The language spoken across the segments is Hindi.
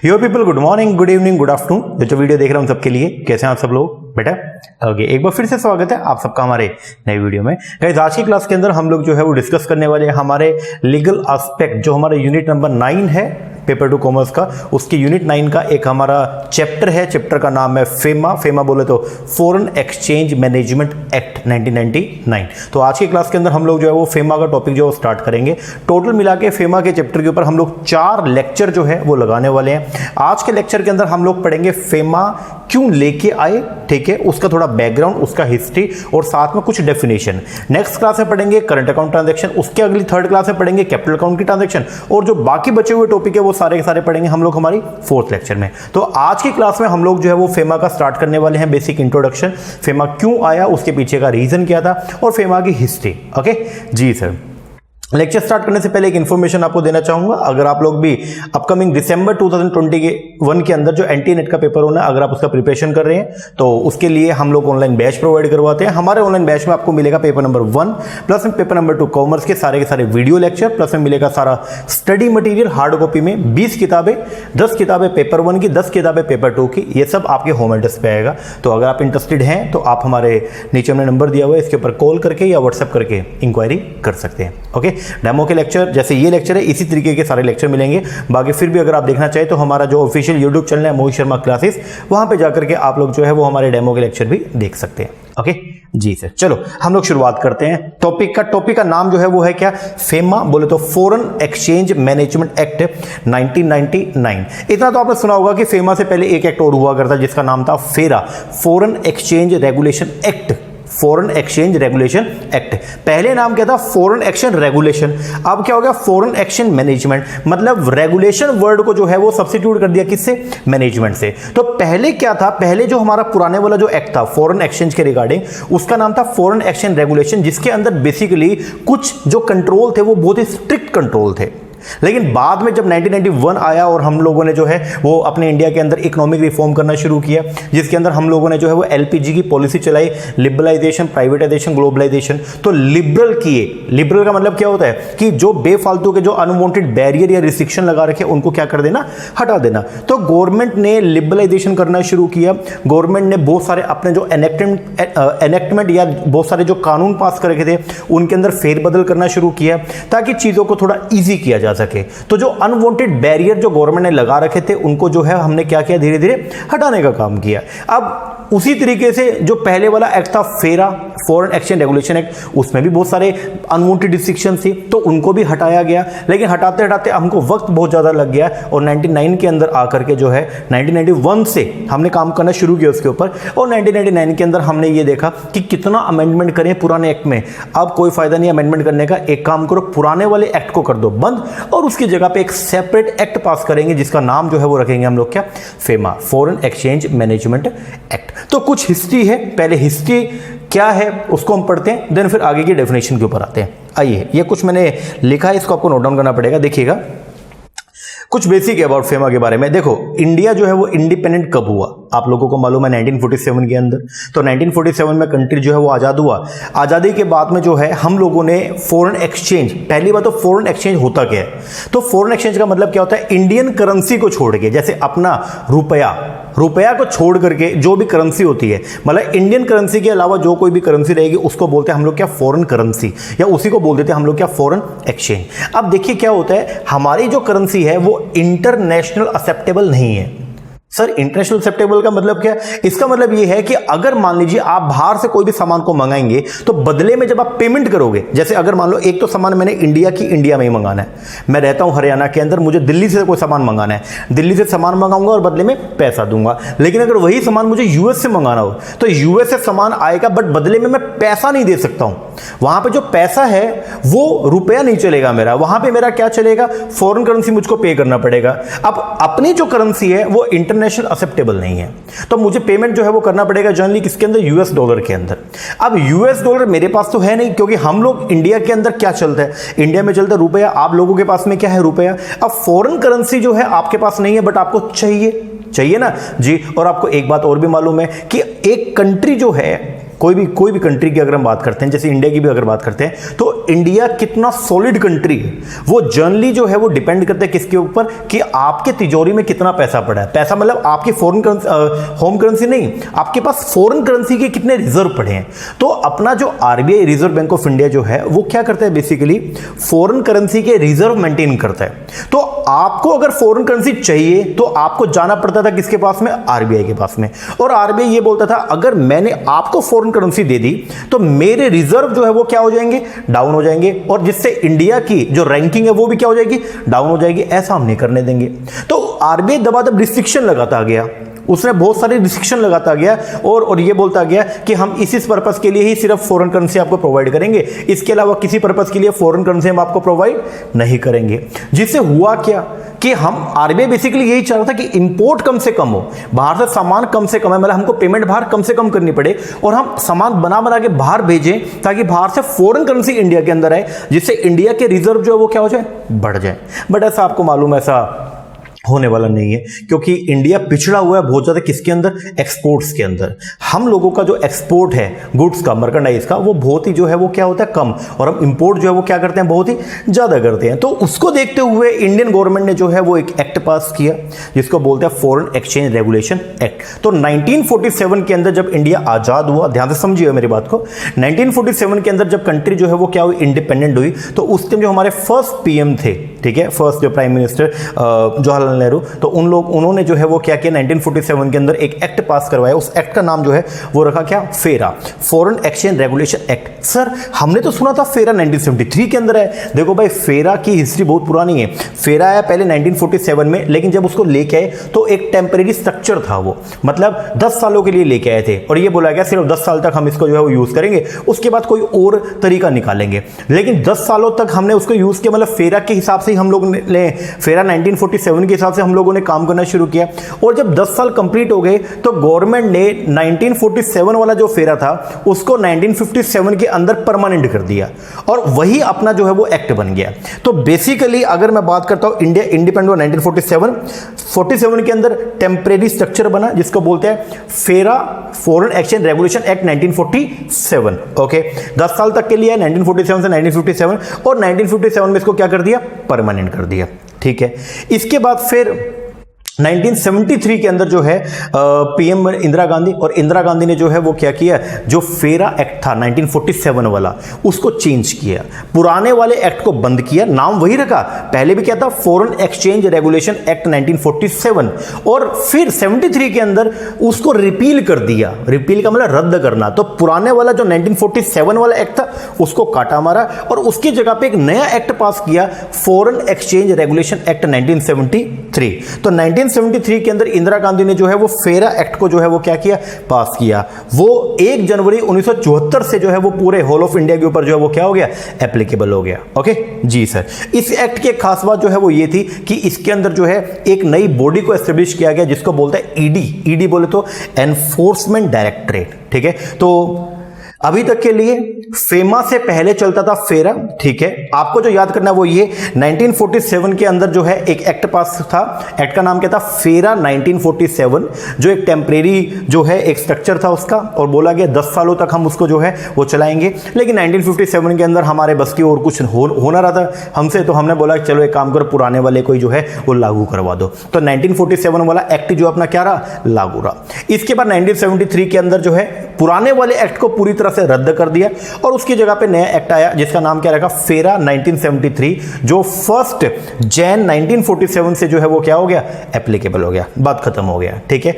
यो people, good morning, good evening, good afternoon. जो वीडियो देख रहा हूँ सबके लिए, कैसे हैं आप सब लोग बेटा? ओके, एक बार फिर से स्वागत है आप सबका हमारे नए वीडियो में। गाइस, आज की क्लास के अंदर हम लोग जो है वो डिस्कस करने वाले हैं हमारे लीगल एस्पेक्ट, जो हमारे यूनिट नंबर 9 है पेपर 2 कॉमर्स का, उसकी यूनिट 9 का एक हमारा चैप्टर है। चैप्टर का नाम है फेमा। फेमा बोले तो फॉरेन एक्सचेंज मैनेजमेंट एक्ट 1999। तो आज की क्लास के अंदर हम लोग जो है वो फेमा का टॉपिक जो स्टार्ट करेंगे। टोटल मिला के फेमा के चैप्टर के ऊपर हम लोग 4 लेक्चर जो है वो लगाने वाले हैं। आज के लेक्चर के अंदर हम लोग पढ़ेंगे फेमा क्यों लेके आए, ठीक है, उसका थोड़ा बैकग्राउंड, उसका हिस्ट्री और साथ में कुछ डेफिनेशन। नेक्स्ट क्लास में पढ़ेंगे करंट अकाउंट ट्रांजैक्शन, उसके अगली थर्ड क्लास में पढ़ेंगे कैपिटल अकाउंट की ट्रांजैक्शन, और जो बाकी बचे हुए टॉपिक है वो सारे के सारे पढ़ेंगे हम लोग हमारी 4th लेक्चर में। तो आज की क्लास में हम लोग जो है वो फेमा का स्टार्ट करने वाले हैं। बेसिक इंट्रोडक्शन, फेमा क्यों आया, उसके पीछे का रीजन क्या था, और फेमा की हिस्ट्री। ओके जी सर। लेक्चर स्टार्ट करने से पहले एक इन्फॉर्मेशन आपको देना चाहूंगा। अगर आप लोग भी अपकमिंग दिसंबर 2021 के अंदर जो एनटी नेट का पेपर होना है, अगर आप उसका प्रिपरेशन कर रहे हैं तो उसके लिए हम लोग ऑनलाइन बैच प्रोवाइड करवाते हैं। हमारे ऑनलाइन बैच में आपको मिलेगा पेपर नंबर 1 प्लस में पेपर नंबर 2 कॉमर्स के सारे वीडियो लेक्चर, प्लस में मिलेगा सारा स्टडी मटेरियल हार्ड कॉपी में 20 किताबें, 10 किताबें पेपर 1 की, 10 किताबें पेपर 2 की। ये सब आपके होम एड्रेस पे आएगा। तो अगर आप इंटरेस्टेड हैं तो आप हमारे नीचे हमने नंबर दिया हुआ है, इसके ऊपर कॉल करके या व्हाट्सएप करके इंक्वायरी कर सकते हैं। ओके, डेमो के लेक्चर जैसे ये लेक्चर है इसी तरीके के सारे लेक्चर मिलेंगे। बाकी फिर भी अगर आप देखना चाहें तो हमारा जो ऑफिशियल यूट्यूब चैनल है मोहित शर्मा क्लासेस, वहां पे जाकर के आप लोग जो है वो हमारे डेमो के लेक्चर भी देख सकते हैं। ओके जी सर, चलो हम लोग शुरुआत करते हैं टॉपिक का नाम जो है वो है क्या? फेमा बोले तो फॉरेन एक्सचेंज मैनेजमेंट एक्ट 1999। इतना तो आपने सुना होगा कि फेमा से पहले एक एक्ट और हुआ करता जिसका नाम था फेरा, foreign exchange regulation act. Foreign exchange regulation act, पहले नाम क्या था? Foreign exchange regulation. अब क्या हो गया? Foreign exchange management. मतलब रेगुलेशन वर्ड को जो है वो सब्स्टिट्यूट कर दिया किससे? मैनेजमेंट से। तो पहले क्या था? पहले जो हमारा पुराने वाला जो एक्ट था फॉरेन एक्सचेंज के रिगार्डिंग, उसका नाम था फॉरेन एक्सचेंज रेगुलेशन, जिसके अंदर बेसिकली कुछ जो कंट्रोल थे वो बहुत ही स्ट्रिक्ट कंट्रोल थे। लेकिन बाद में जब 1991 आया और हम लोगों ने जो है वो अपने इंडिया के अंदर इकोनॉमिक रिफॉर्म करना शुरू किया, जिसके अंदर हम लोगों ने जो है वो एलपीजी की पॉलिसी चलाई, लिबरलाइजेशन, प्राइवेटाइजेशन, ग्लोबलाइजेशन। तो लिबरल किए। लिबरल का मतलब क्या होता है कि जो बेफालतू के जो अनवांटेड बैरियर या रिस्ट्रिक्शन लगा रखे उनको क्या कर देना? हटा देना। तो गवर्नमेंट ने लिबरलाइजेशन करना शुरू किया। गवर्नमेंट ने बहुत सारे अपने जो एनेक्टमेंट या बहुत सारे जो कानून पास कर रखे थे उनके अंदर फेरबदल करना शुरू किया ताकि चीजों को थोड़ा ईजी किया जा सके। तो जो अनवांटेड बैरियर जो गवर्नमेंट ने लगा रखे थे उनको जो है हमने क्या किया? धीरे धीरे हटाने का काम किया। अब उसी तरीके से जो पहले वाला एक्ट था फेरा, फॉरेन एक्सचेंज रेगुलेशन एक्ट, उसमें भी बहुत सारे अनवांटेड रिस्ट्रिक्शन थी तो उनको भी हटाया गया। लेकिन हटाते हटाते हमको वक्त बहुत ज्यादा लग गया और 99 के अंदर आकर के जो है 1991 से हमने काम करना शुरू किया उसके ऊपर। और 1999 के अंदर हमने ये देखा कि कितना अमेंडमेंट करें पुराने एक्ट में। अब कोई फायदा नहीं अमेंडमेंट करने का। एक काम करो, पुराने वाले एक्ट को कर दो बंद और उसकी जगह पे एक सेपरेट एक्ट पास करेंगे जिसका नाम जो है वो रखेंगे हम लोग क्या? FEMA, foreign exchange management act. तो कुछ हिस्ट्री है, पहले हिस्ट्री क्या है उसको हम पढ़ते हैं, देन फिर आगे की डेफिनेशन के ऊपर आते हैं। आइए, ये कुछ मैंने लिखा है, इसको आपको नोट डाउन करना पड़ेगा। देखिएगा कुछ बेसिक है अबाउट फेमा के बारे में। देखो, इंडिया जो है वो इंडिपेंडेंट कब हुआ? आप लोगों को मालूम है 1947 के अंदर। तो 1947 में कंट्री जो है वो आज़ाद हुआ। आज़ादी के बाद में जो है हम लोगों ने फॉरेन एक्सचेंज, पहली बात तो फॉरेन एक्सचेंज होता क्या है? तो फॉरेन एक्सचेंज का मतलब क्या होता है? इंडियन करेंसी को छोड़ के, जैसे अपना रुपया को छोड़ करके जो भी करेंसी होती है, मतलब इंडियन करेंसी के अलावा जो कोई भी करेंसी रहेगी उसको बोलते हैं हम लोग क्या? फॉरेन करेंसी, या उसी को बोल देते हैं हम लोग क्या? Foreign exchange. अब देखिए क्या होता है, हमारी जो करेंसी है वो इंटरनेशनल एक्सेप्टेबल नहीं है। सर, इंटरनेशनल एक्सेप्टेबल का मतलब क्या? इसका मतलब यह है कि अगर मान लीजिए आप बाहर से कोई भी सामान को मंगाएंगे तो बदले में जब आप पेमेंट करोगे, जैसे अगर मान लो एक तो सामान मैंने इंडिया में ही मंगाना है, मैं रहता हूं हरियाणा के अंदर, मुझे दिल्ली से कोई सामान मंगाना है, दिल्ली से सामान मंगाऊंगा और बदले में पैसा दूंगा। लेकिन अगर वही सामान मुझे यूएस से मंगाना हो तो यूएस से सामान आएगा बट बदले में मैं पैसा नहीं दे सकता हूं। वहां पे जो पैसा है वो रुपया नहीं चलेगा मेरा, वहां पे मेरा क्या चलेगा? फॉरेन करेंसी मुझको पे करना पड़ेगा। अब अपनी जो करेंसी है वो इंटरनेशनल एक्सेप्टेबल नहीं है, तो मुझे पेमेंट जो है वो करना पड़ेगा जनरली किसके अंदर? यूएस डॉलर के अंदर। अब यूएस डॉलर मेरे पास तो है नहीं, क्योंकि हम लोग इंडिया के अंदर क्या चलता है? इंडिया में चलता है रुपया। आप लोगों के पास में क्या है? रुपया। अब फॉरेन करेंसी जो है आपके पास नहीं है बट आपको चाहिए ना जी। और आपको एक बात और भी मालूम है कि एक कंट्री जो है, कोई भी कंट्री की अगर हम बात करते हैं, जैसे इंडिया की भी अगर बात करते हैं, तो तो इंडिया कितना सॉलिड कंट्री है वो जनरली जो है वो डिपेंड करता है किसके ऊपर, कि आपके तिजोरी में कितना पैसा पड़ा है। पैसा मतलब आपकी फॉरेन करेंसी, होम करेंसी नहीं, आपके पास फॉरेन करेंसी के कितने रिजर्व पड़े हैं। तो अपना जो RBI reserve bank of India जो है वो क्या करता है, बेसिकली फॉरेन करेंसी के रिजर्व मेंटेन करता है। तो आपको अगर फॉरेन करेंसी चाहिए तो आपको जाना पड़ता था किसके पास में, आरबीआई के पास में। और आरबीआई ये बोलता था अगर मैंने आपको फॉरेन करेंसी दे दी तो मेरे रिजर्व जो है वो क्या हो जाएंगे, डाउन हो जाएंगे, और जिससे इंडिया की जो रैंकिंग है वो भी क्या हो जाएगी, डाउन हो जाएगी। ऐसा हम नहीं करने देंगे। तो आरबीआई दबादब रिस्ट्रिक्शन लगाता गया, उसने बहुत सारे रिस्ट्रिक्शन लगाता गया और ये बोलता गया कि हम इस पर्पस के लिए ही सिर्फ फॉरेन करेंसी आपको प्रोवाइड करेंगे, इसके अलावा किसी पर्पस के लिए फॉरेन करेंसी हम आपको प्रोवाइड नहीं करेंगे। जिससे हुआ क्या कि हम आरबीआई बेसिकली यही चाह रहा था कि इंपोर्ट कम से कम हो, बाहर से सामान कम से कम है, मतलब हमको पेमेंट बाहर कम से कम करनी पड़े और हम सामान बना के बाहर भेजें ताकि बाहर से फॉरेन करेंसी इंडिया के अंदर आए, जिससे इंडिया के रिजर्व जो है वो क्या हो जाए, बढ़ जाए। बट ऐसा आपको मालूम है ऐसा होने वाला नहीं है, क्योंकि इंडिया पिछड़ा हुआ है बहुत ज्यादा किसके अंदर, एक्सपोर्ट्स के अंदर। हम लोगों का जो एक्सपोर्ट है गुड्स का, मर्केंडाइज का, वो बहुत ही जो है वो क्या होता है, कम, और हम इंपोर्ट जो है वो क्या करते हैं, बहुत ही ज्यादा करते हैं। तो उसको देखते हुए इंडियन गवर्नमेंट ने जो है वो एक एक्ट पास किया जिसको बोलते हैं फॉरेन एक्सचेंज रेगुलेशन एक्ट। तो 1947 के अंदर जब इंडिया आजाद हुआ, ध्यान से समझिए मेरी बात को, 1947 के अंदर जब कंट्री जो है वो क्या हुई, इंडिपेंडेंट हुई, तो उस टाइम जो हमारे फर्स्ट पीएम थे, ठीक है, फर्स्ट जो प्राइम मिनिस्टर जवाहरलाल नेहरू, तो उन्होंने जो है वो क्या किया, 1947 के अंदर एक एक्ट पास करवाया। उस एक्ट का नाम जो है वो रखा क्या, फेरा, foreign exchange regulation act. Sir हमने तो सुना था फेरा 1973 के अंदर है। देखो भाई, फेरा की हिस्ट्री बहुत पुरानी है। फेरा आया पहले 1947 में, लेकिन जब उसको लेके आए तो एक टेम्परेरी स्ट्रक्चर था वो, मतलब 10 सालों के लिए लेके आए थे और ये बोला गया सिर्फ 10 साल तक हम इसको जो है वो यूज करेंगे, उसके बाद कोई और तरीका निकालेंगे। लेकिन 10 सालों तक हमने उसको यूज किया, मतलब फेरा के हिसाब से हम लोग ने, फेरा 1947 के हिसाब से हम लोगों ने काम करना शुरू किया। और जब 10 साल कंप्लीट हो गए तो गवर्नमेंट ने 1947 वाला जो फेरा था उसको 1957 के अंदर परमानेंट कर दिया और वही अपना जो है वो एक्ट बन गया। तो बेसिकली अगर मैं बात करता हूं, इंडिया इंडिपेंडेंट हुआ 1947 के अंदर टेम्परेरी स्ट्रक्चर बना जिसको बोलते हैं फेरा, foreign exchange regulation act 1947। Okay, 10 साल तक के लिए 1947 से 1957, और 1957 में इसको क्या कर दिया, परमानेंट कर दिया। ठीक है, इसके बाद फिर 1973 के अंदर जो है पीएम इंदिरा गांधी, और इंदिरा गांधी ने जो है वो क्या किया, जो फेरा एक्ट था 1947 वाला उसको चेंज किया, पुराने वाले एक्ट को बंद किया, नाम वही रखा, पहले भी क्या था, फॉरेन एक्सचेंज रेगुलेशन एक्ट 1947, और फिर 73 के अंदर उसको रिपील कर दिया। रिपील का मतलब रद्द करना। तो पुराने वाला जो 1947 वाला एक्ट था उसको काटा मारा और उसकी जगह पे एक नया एक्ट पास किया, फॉरेन एक्सचेंज रेगुलेशन एक्ट 1973। तो 1973 के अंदर इंदिरा गांधी ने जो है वो फेरा एक्ट को जो है वो क्या किया, पास किया। वो 1 जनवरी 1974 से जो है वो पूरे होल ऑफ इंडिया के ऊपर जो है वो क्या हो गया, एप्लीकेबल हो गया। ओके जी सर। इस एक्ट की खास बात जो है वो ये थी कि इसके अंदर जो है एक नई बॉडी को एस्टेब्लिश किया गया जिसको बोलते हैं ईडी। ईडी बोले तो एनफोर्समेंट डायरेक्टरेट। ठीक है, तो अभी तक के लिए फेमा से पहले चलता था फेरा। ठीक है, आपको जो याद करना है वो ये 1947 के अंदर जो है एक एक्ट पास था, एक्ट का नाम क्या था, फेरा 1947, जो एक टेम्परेरी जो है एक स्ट्रक्चर था उसका, और बोला गया 10 सालों तक हम उसको जो है वो चलाएंगे। लेकिन 1957 के अंदर हमारे बस की और कुछ होना रहा था हमसे, तो हमने बोला चलो एक काम करो, पुराने वाले को जो है वो लागू करवा दो। तो 1947 वाला एक्ट जो अपना क्या रहा, लागू रहा। इसके बाद 1973 के अंदर जो है पुराने वाले एक्ट को पूरी तरह से रद्द कर दिया और उसकी जगह पे नया एक्ट आया जिसका नाम क्या रखा, फेरा 1973, जो 1 जनवरी 1947 से जो है वो क्या हो गया, एप्लीकेबल हो गया, बात खत्म हो गया। ठीक है,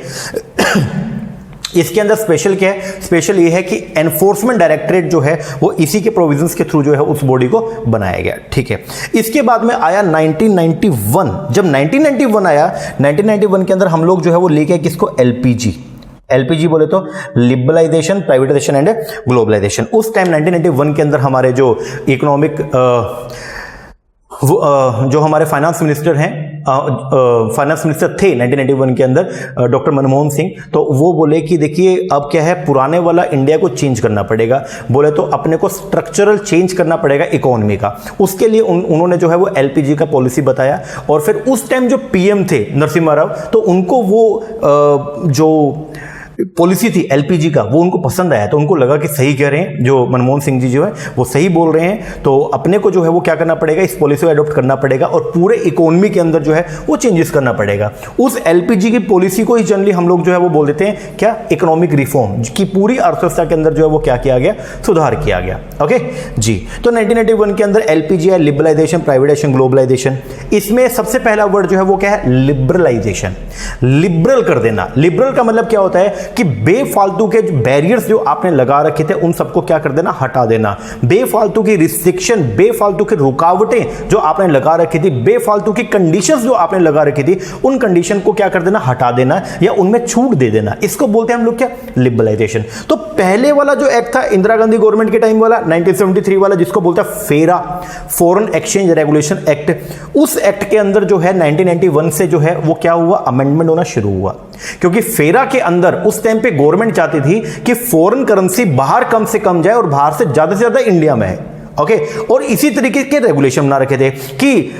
इसके अंदर स्पेशल क्या है, स्पेशल ये है कि एनफोर्समेंट डायरेक्टरेट जो है वो इसी के प्रोविजंस के थ्रू जो है उस बॉडी को बनाया गया। ठीक है, इसके बाद में आया 1991। जब 1991 आया, 1991 के अंदर हम लोग जो है वो लेके किसको, एलपीजी। एलपीजी बोले तो लिबरलाइजेशन, प्राइवेटाइजेशन एंड ग्लोबलाइजेशन। उस टाइम 1991 के अंदर हमारे जो इकोनॉमिक जो हमारे फाइनेंस मिनिस्टर हैं, फाइनेंस मिनिस्टर थे 1991 के अंदर डॉक्टर मनमोहन सिंह, तो वो बोले कि देखिए अब क्या है, पुराने वाला इंडिया को चेंज करना पड़ेगा। बोले तो अपने को स्ट्रक्चरल चेंज करना पड़ेगा इकोनॉमी का। उसके लिए उन्होंने जो है वो एलपीजी का पॉलिसी बताया। और फिर उस टाइम जो पीएम थे नरसिम्हा राव, तो उनको वो जो पॉलिसी थी एलपीजी का, वो उनको पसंद आया, तो उनको लगा कि सही कह रहे हैं जो मनमोहन सिंह जी जो है वो सही बोल रहे हैं, तो अपने को जो है वो क्या करना पड़ेगा, इस पॉलिसी को अडॉप्ट करना पड़ेगा और पूरे इकोनॉमी के अंदर जो है वो चेंजेस करना पड़ेगा। उस एलपीजी की पॉलिसी को ही जनरली हम लोग जो है वो बोल देते हैं क्या, इकोनॉमिक रिफॉर्म, की पूरी अर्थव्यवस्था के अंदर जो है वो क्या किया गया, सुधार किया गया। ओके जी, तो 1991 के अंदर एलपीजी है लिबरलाइजेशन, प्राइवेटाइजेशन, ग्लोबलाइजेशन। इसमें सबसे पहला वर्ड जो है वो क्या है, लिबरलाइजेशन, लिबरल कर देना। लिबरल का मतलब क्या होता है कि बेफालतू के बैरियर्स जो आपने लगा रखे थे उन सबको क्या कर देना, हटा देना। बेफालतू की रिस्ट्रिक्शन, बेफालतू की रुकावटें जो आपने लगा रखी थी, बेफालतू की कंडीशंस जो आपने लगा रखी थी, उन कंडीशन को क्या कर देना, हटा देना या उनमें छूट दे देना। इसको बोलते हैं हम लोग क्या, लिबरलाइजेशन। तो पहले वाला जो एक्ट था इंदिरा गांधी गवर्नमेंट के टाइम वाला 1973 वाला, जिसको बोलते हैं फेरा, फॉरेन एक्सचेंज रेगुलेशन एक्ट, उस एक्ट के अंदर जो है 1991 से जो है वो क्या हुआ, अमेंडमेंट होना शुरू हुआ। क्योंकि फेरा के अंदर उस टाइम पे गवर्नमेंट चाहती थी कि फॉरेन करेंसी बाहर कम से कम जाए और बाहर से ज्यादा इंडिया में है। ओके, और इसी तरीके के रेगुलेशन बना रखे थे कि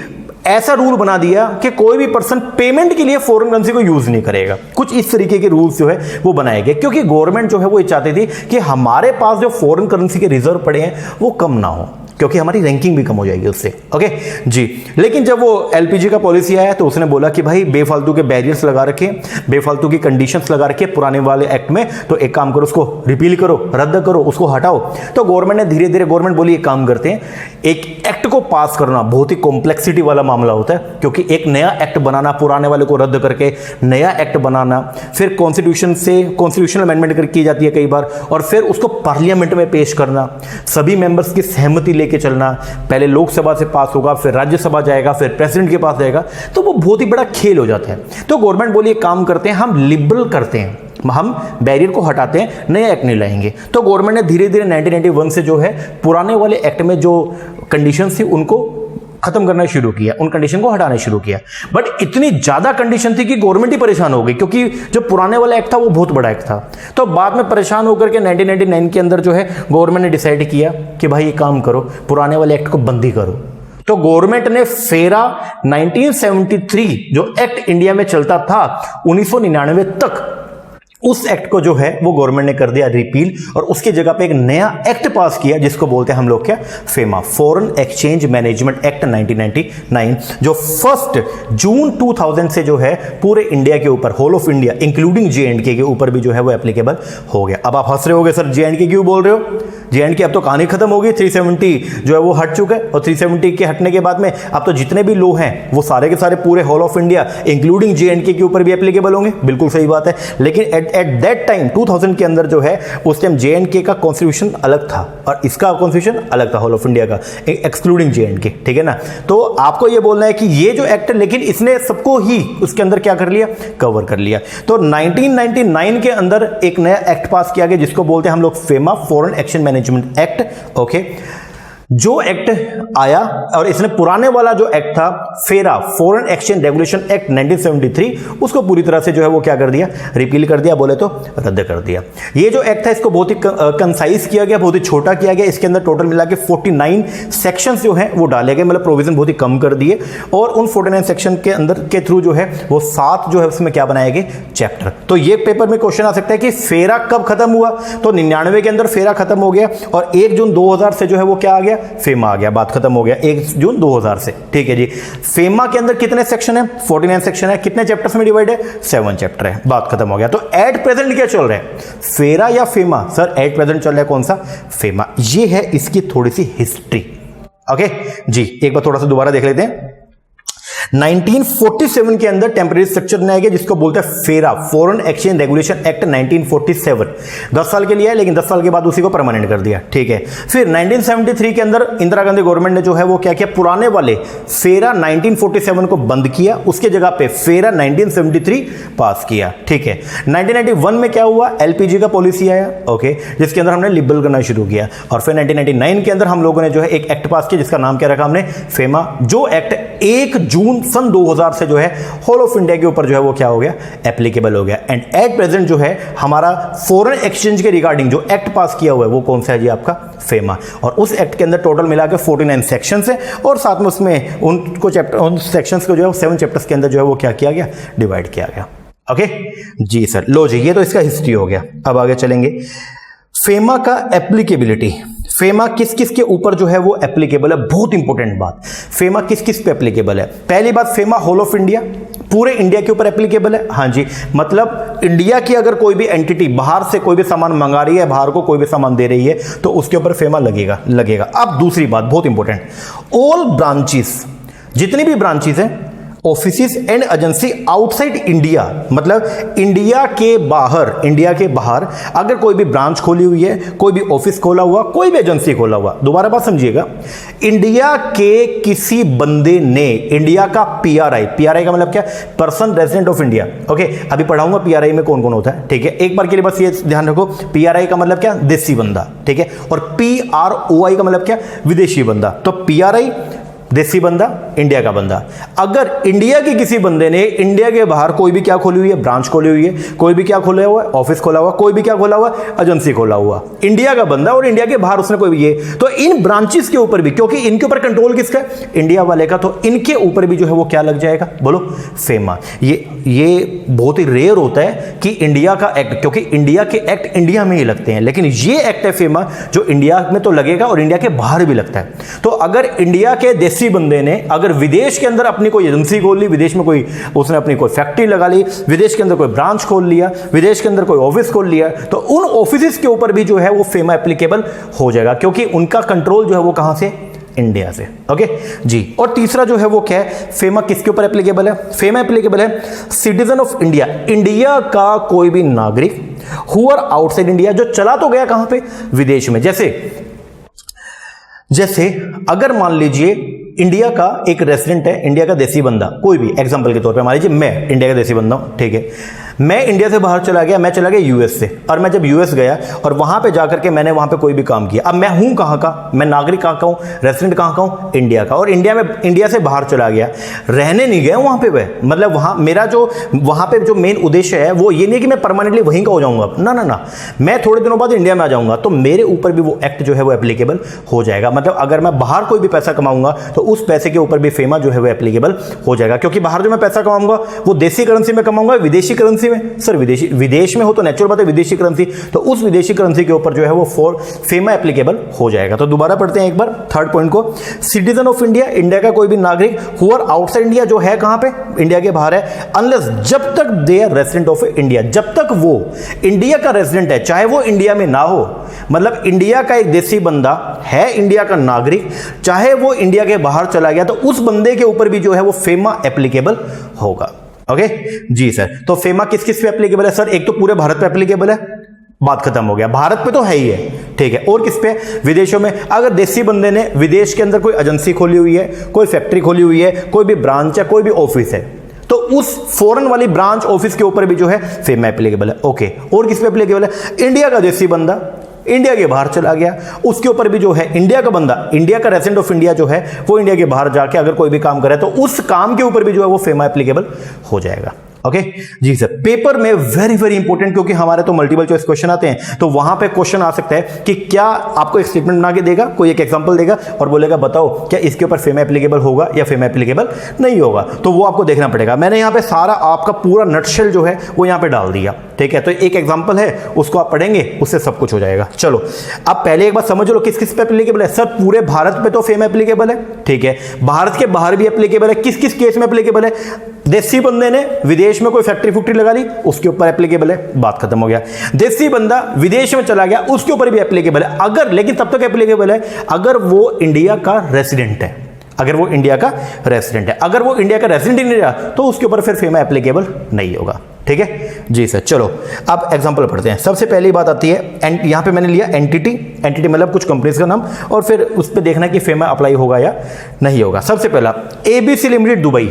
ऐसा रूल बना दिया कि कोई भी पर्सन पेमेंट के लिए फॉरेन करेंसी को यूज नहीं करेगा। कुछ इस तरीके के रूल्स जो है वो बनाए गए, क्योंकि गवर्नमेंट जो है वो ये चाहती थी कि हमारे पास जो फॉरेन करेंसी के रिजर्व पड़े हैं वो कम ना हो, क्योंकि हमारी रैंकिंग भी कम हो जाएगी उससे। ओके जी, लेकिन जब वो एलपीजी का पॉलिसी आया तो उसने बोला कि भाई बेफालतू के बैरियर्स लगा रखे, बेफालतू की कंडीशंस लगा रखे पुराने वाले एक्ट में, तो एक काम करो, उसको रिपील करो, रद्द करो, उसको हटाओ। तो गवर्नमेंट ने धीरे धीरे गवर्नमेंट बोली एक काम करते हैं, एक एक्ट को पास करना बहुत ही कॉम्प्लेक्सिटी वाला मामला होता है, क्योंकि एक नया एक्ट बनाना, पुराने वाले को रद्द करके नया एक्ट बनाना, फिर कॉन्स्टिट्यूशन से कॉन्स्टिट्यूशनल अमेंडमेंट की जाती है कई बार, और फिर उसको पार्लियामेंट में पेश करना, सभी मेंबर्स की सहमति लेके चलना, पहले लोकसभा से पास होगा, फिर राज्यसभा जाएगा, फिर प्रेसिडेंट के पास जाएगा, तो वो बहुत ही बड़ा खेल हो जाता है। तो गवर्नमेंट बोली एक काम करते हैं, हम लिबरल करते हैं, हम बैरियर को हटाते हैं, नया एक्ट नहीं लाएंगे। तो गवर्नमेंट ने धीरे धीरे 1991 से जो है पुराने वाले एक्ट में जो कंडीशंस थी उनको खत्म करना शुरू किया, उन कंडीशन को हटाना शुरू किया। बट इतनी ज्यादा कंडीशन थी कि गवर्नमेंट ही परेशान हो गई, क्योंकि जो पुराने वाला एक्ट था वो बहुत बड़ा एक्ट था। तो बाद में परेशान होकर के 1999 के अंदर जो है गवर्नमेंट ने डिसाइड किया कि भाई ये काम करो, पुराने वाले एक्ट को बंदी करो। तो गवर्नमेंट ने फेरा 1973 जो एक्ट इंडिया में चलता था 1999 तक, उस एक्ट को जो है वो गवर्नमेंट ने कर दिया रिपील, और उसकी जगह पे एक नया एक्ट पास किया जिसको बोलते हैं हम लोग क्या, FEMA, foreign exchange management act 1999, जो 1 जून 2000 से जो है पूरे इंडिया के ऊपर, whole of India including J and K ऊपर भी जो है वो एप्लीकेबल हो गया। अब आप हंस रहे होगे सर जे&के क्यों बोल रहे हो, जे&के अब तो कहानी खत्म हो गई, 370 जो है वो हट चुका है, और 370 के हटने के बाद में अब तो जितने भी लॉ हैं वो सारे के सारे पूरे whole of India including J and K ऊपर भी एप्लीकेबल होंगे। बिल्कुल सही बात है, लेकिन एट दैट टाइम 2000 के अंदर जो है उस टाइम जे&के का कॉन्स्टिट्यूशन अलग था और इसका कॉन्स्टिट्यूशन अलग था, होल ऑफ इंडिया का एक्सक्लूडिंग जे&के, ठीक है ना। तो आपको ये बोलना है कि ये जो एक्ट है, लेकिन इसने सबको ही उसके अंदर क्या कर लिया, कवर कर लिया। तो 1999 के अंदर एक नया एक्ट पास किया गया जिसको बोलते हैं हम लोग FEMA, foreign exchange management act. Okay, जो एक्ट आया और इसने पुराने वाला जो एक्ट था फेरा, फॉरेन एक्सचेंज रेगुलेशन एक्ट 1973, उसको पूरी तरह से जो है वो क्या कर दिया, रिपील कर दिया, बोले तो रद्द कर दिया। ये जो एक्ट था इसको बहुत ही कंसाइज किया गया, बहुत ही छोटा किया गया। इसके अंदर टोटल मिला के 49 सेक्शंस जो है वो डाले गए, मतलब प्रोविजन बहुत ही कम कर दिए, और उन 49 सेक्शन के अंदर के थ्रू जो है वो 7 जो है उसमें क्या बनाए गए, चैप्टर। तो ये पेपर में क्वेश्चन आ सकता है कि फेरा कब खत्म हुआ, तो 99 के अंदर फेरा खत्म हो गया, और 1 जून 2000 से जो है वो क्या आ गया, फेमा आ गया, बात खत्म हो गया 1 जून 2000 से, ठीक है जी। फेमा के अंदर कितने सेक्शन है, 49 सेक्शन है, कितने चैप्टर्स में डिवाइड है, 7 चैप्टर है, बात खत्म हो गया। तो एट प्रेजेंट क्या चल रहा है, फेरा या फेमा, सर एट प्रेजेंट चल रहा है कौन सा, फेमा। ये है इसकी थोड़ी सी हिस्ट्री। ओके जी, एक बार थोड़ा सा दोबारा देख लेते हैं। 1947 के अंदर टेम्परेरी स्ट्रक्चर बनाया गया जिसको बोलते हैं फेरा, फॉरेन एक्सचेंज रेगुलेशन एक्ट 1947, 10 साल के लिए है, लेकिन 10 साल के बाद उसी को परमानेंट कर दिया, ठीक है। फिर 1973 के अंदर इंदिरा गांधी गवर्नमेंट ने जो है वो क्या किया, पुराने वाले फेरा 1947 को बंद किया, उसके जगह पे फेरा 1973 पास किया, ठीक है। 1991 में क्या हुआ, एलपीजी का पॉलिसी आया, ओके, जिसके अंदर हमने लिबरल करना शुरू किया, और फिर 1999 के अंदर हम लोगों ने जो है एक एक्ट पास किया जिसका नाम क्या रखा हमने, फेमा, जो एक्ट 1 जून सन 2000 से जो है होल ऑफ इंडिया के ऊपर जो है वो क्या हो गया, एप्लीकेबल हो गया। एंड एट प्रेजेंट जो है हमारा फॉरेन एक्सचेंज के रिगार्डिंग जो एक्ट पास किया हुआ है वो कौन सा है जी, आपका फेमा। और उस एक्ट के अंदर टोटल मिला के 49 सेक्शंस है, और साथ में उसमें उनको चैप्टर, उन सेक्शंस को जो है 7 चैप्टर्स के अंदर जो है वो क्या किया गया, डिवाइड किया गया। ओके जी सर। लो जी, ये तो इसका हिस्ट्री हो गया। अब आगे चलेंगे, फेमा का एप्लीकेबिलिटी। फेमा किस किस के ऊपर जो है वो एप्लीकेबल है, बहुत इंपॉर्टेंट बात। फेमा किस किस पे एप्लीकेबल है? पहली बात, फेमा होल ऑफ इंडिया, पूरे इंडिया के ऊपर एप्लीकेबल है। हाँ जी, मतलब इंडिया की अगर कोई भी एंटिटी बाहर से कोई भी सामान मंगा रही है, बाहर को कोई भी सामान दे रही है, तो उसके ऊपर फेमा लगेगा। अब दूसरी बात बहुत इंपॉर्टेंट, ऑल ब्रांचेस, जितनी भी ब्रांचेस हैं, offices and agency outside India, मतलब इंडिया के बाहर अगर कोई भी ब्रांच खोली हुई है, कोई भी ऑफिस खोला हुआ, कोई भी एजेंसी खोला हुआ, दोबारा बात समझिएगा, इंडिया के किसी बंदे ने, इंडिया का पीआरआई का मतलब क्या? Person resident of India. Okay, अभी पढ़ाऊंगा पीआरआई में कौन कौन होता है, ठीक है। एक बार के लिए बस ये ध्यान रखो, पीआरआई का मतलब क्या? देसी बंदा, ठीक है। और पीआरओआई का मतलब क्या? विदेशी बंदा। तो पीआरआई देसी बंदा, इंडिया का बंदा। अगर इंडिया के किसी बंदे ने इंडिया के बाहर कोई भी क्या खोली हुई है? ब्रांच खोली हुई है, कोई भी क्या खोला हुआ है? ऑफिस खोला हुआ, कोई भी क्या खोला हुआ? एजेंसी खोला हुआ, इंडिया का बंदा और इंडिया के बाहर उसने कोई भी, ये तो इन ब्रांचेस के ऊपर भी, क्योंकि इनके ऊपर कंट्रोल किसका है? इंडिया वाले का, तो इनके ऊपर भी जो है वो क्या लग जाएगा? बोलो, फेमा। ये बहुत ही रेयर होता है कि इंडिया का एक्ट, क्योंकि इंडिया के एक्ट इंडिया में ही लगते हैं, लेकिन ये एक्ट है फेमा जो इंडिया में तो लगेगा और इंडिया के बाहर भी लगता है। तो अगर इंडिया के देसी बंदे ने अगर विदेश के अंदर अपनी कोई एजेंसी खोल ली, विदेश में कोई उसने अपनी कोई फैक्ट्री लगा ली, विदेश के अंदर कोई ब्रांच खोल लिया, विदेश के अंदर कोई ऑफिस खोल लिया, तो उन ऑफिस के ऊपर भी जो है वो फेमा एप्लीकेबल हो जाएगा, क्योंकि उनका कंट्रोल जो है वो कहां से? इंडिया से। ओके जी। और तीसरा जो है वो क्या है? फेमा किसके ऊपर एप्लीकेबल है? फेमा एप्लीकेबल है सिटीजन ऑफ इंडिया, इंडिया का कोई भी नागरिक हु आर आउटसाइड इंडिया, जो चला तो गया कहां पे? विदेश में। जैसे अगर मान लीजिए इंडिया का एक रेसिडेंट है, इंडिया का देसी बंदा, कोई भी, एग्जांपल के तौर पे मान लीजिए मैं इंडिया का देसी बंदा हूं, ठीक है। मैं इंडिया से बाहर चला गया, मैं चला गया यूएस से, और मैं जब यूएस गया और वहां पे जाकर के मैंने वहां पे कोई भी काम किया, अब मैं हूं कहां का? मैं नागरिक कहां का हूं? रेसिडेंट कहां का हूं? इंडिया का। और इंडिया से बाहर चला गया, रहने नहीं गया वहां पे, मतलब वहां मेरा जो वहां पे जो मेन उद्देश्य है वो ये नहीं कि मैं परमानेंटली वहीं का हो जाऊंगा, ना, मैं थोड़े दिनों बाद इंडिया में आ जाऊंगा, तो मेरे ऊपर भी वो एक्ट जो है वो एप्लीकेबल हो जाएगा। मतलब अगर मैं बाहर कोई भी पैसा कमाऊंगा तो उस पैसे के ऊपर भी फेमा जो है वो एप्लीकेबल हो जाएगा, क्योंकि बाहर जो मैं पैसा कमाऊंगा वो देसी करेंसी में कमाऊंगा, विदेशी करेंसी में? सर विदेश में हो तो नेचुरल बात है विदेशी करेंसी, तो उस विदेशी करेंसी के ऊपर जो है वो फेमा एप्लीकेबल हो जाएगा। तो दोबारा पढ़ते हैं एक बार थर्ड पॉइंट को, सिटीजन ऑफ इंडिया, इंडिया का कोई भी नागरिक हु आर आउटसाइड इंडिया, जो है कहां पे? इंडिया के बाहर है, अनलेस, जब तक they are resident of India, जब तक वो इंडिया का रेजिडेंट है, चाहे वो इंडिया में ना हो, मतलब इंडिया का एक देसी बंदा है, इंडिया का नागरिक, चाहे वो इंडिया के बाहर चला गया, तो उस बंदे के ऊपर भी जो है वो फेमा एप्लीकेबल होगा। ओके जी सर। तो फेमा किस किस पे एप्लीकेबल है? सर एक तो पूरे भारत पे एप्लीकेबल है, बात खत्म हो गया, भारत पे तो है ही है, ठीक है। और किस पे? विदेशों में। अगर देसी बंदे ने विदेश के अंदर कोई एजेंसी खोली हुई है, कोई फैक्ट्री खोली हुई है, कोई भी ब्रांच है, कोई भी ऑफिस है, तो उस फॉरेन वाली ब्रांच ऑफिस के ऊपर भी जो है फेमा एप्लीकेबल है। ओके। और किस पे एप्लीकेबल है? इंडिया का देसी बंदा इंडिया के बाहर चला गया, उसके ऊपर भी जो है इंडिया का बंदा, इंडिया का रेजिडेंट ऑफ इंडिया जो है वो इंडिया के बाहर जाके अगर कोई भी काम करे तो उस काम के ऊपर भी जो है वो फेमा एप्लीकेबल हो जाएगा। ओके जी सर। पेपर में वेरी वेरी इंपॉर्टेंट, क्योंकि हमारे तो मल्टीपल चॉइस क्वेश्चन आते हैं, तो वहां पे क्वेश्चन आ सकता है कि क्या आपको एक स्टेटमेंट बना के देगा, कोई एक एग्जांपल देगा और बोलेगा बताओ क्या इसके ऊपर फेमा एप्लीकेबल होगा या फेमा एप्लीकेबल नहीं होगा, तो वो आपको देखना पड़ेगा। मैंने यहाँ पे सारा आपका पूरा नटशेल जो है वो यहाँ पे डाल दिया, ठीक है। तो एक एग्जाम्पल है, उसको आप पढ़ेंगे, उससे सब कुछ हो जाएगा। चलो अब पहले एक बार समझ लो किस किस पे एप्लीकेबल है। सर पूरे भारत पे तो फेमा एप्लीकेबल है, ठीक है। भारत के बाहर भी एप्लीकेबल है। किस किस केस में एप्लीकेबल है? देसी बंदे ने विदेश में कोई फैक्ट्री लगा ली, उसके ऊपर एप्लीकेबल है, बात खत्म हो गया। देसी बंदा विदेश में चला गया, उसके ऊपर भी एप्लीकेबल है, अगर, लेकिन तब तक एप्लीकेबल है अगर वो इंडिया का रेसिडेंट है, अगर वो इंडिया का रेसिडेंट है। अगर वो इंडिया का रेसिडेंट ही नहीं रहा तो उसके ऊपर फिर फेमा एप्लीकेबल नहीं होगा, ठीक है जी सर। चलो अब एग्जांपल पढ़ते हैं। सबसे पहली बात आती है, यहां पे मैंने लिया एंटिटी मतलब कुछ कंपनीज का नाम, और फिर उस पर देखना कि फेमा अप्लाई होगा या नहीं होगा। सबसे पहला ABC लिमिटेड दुबई,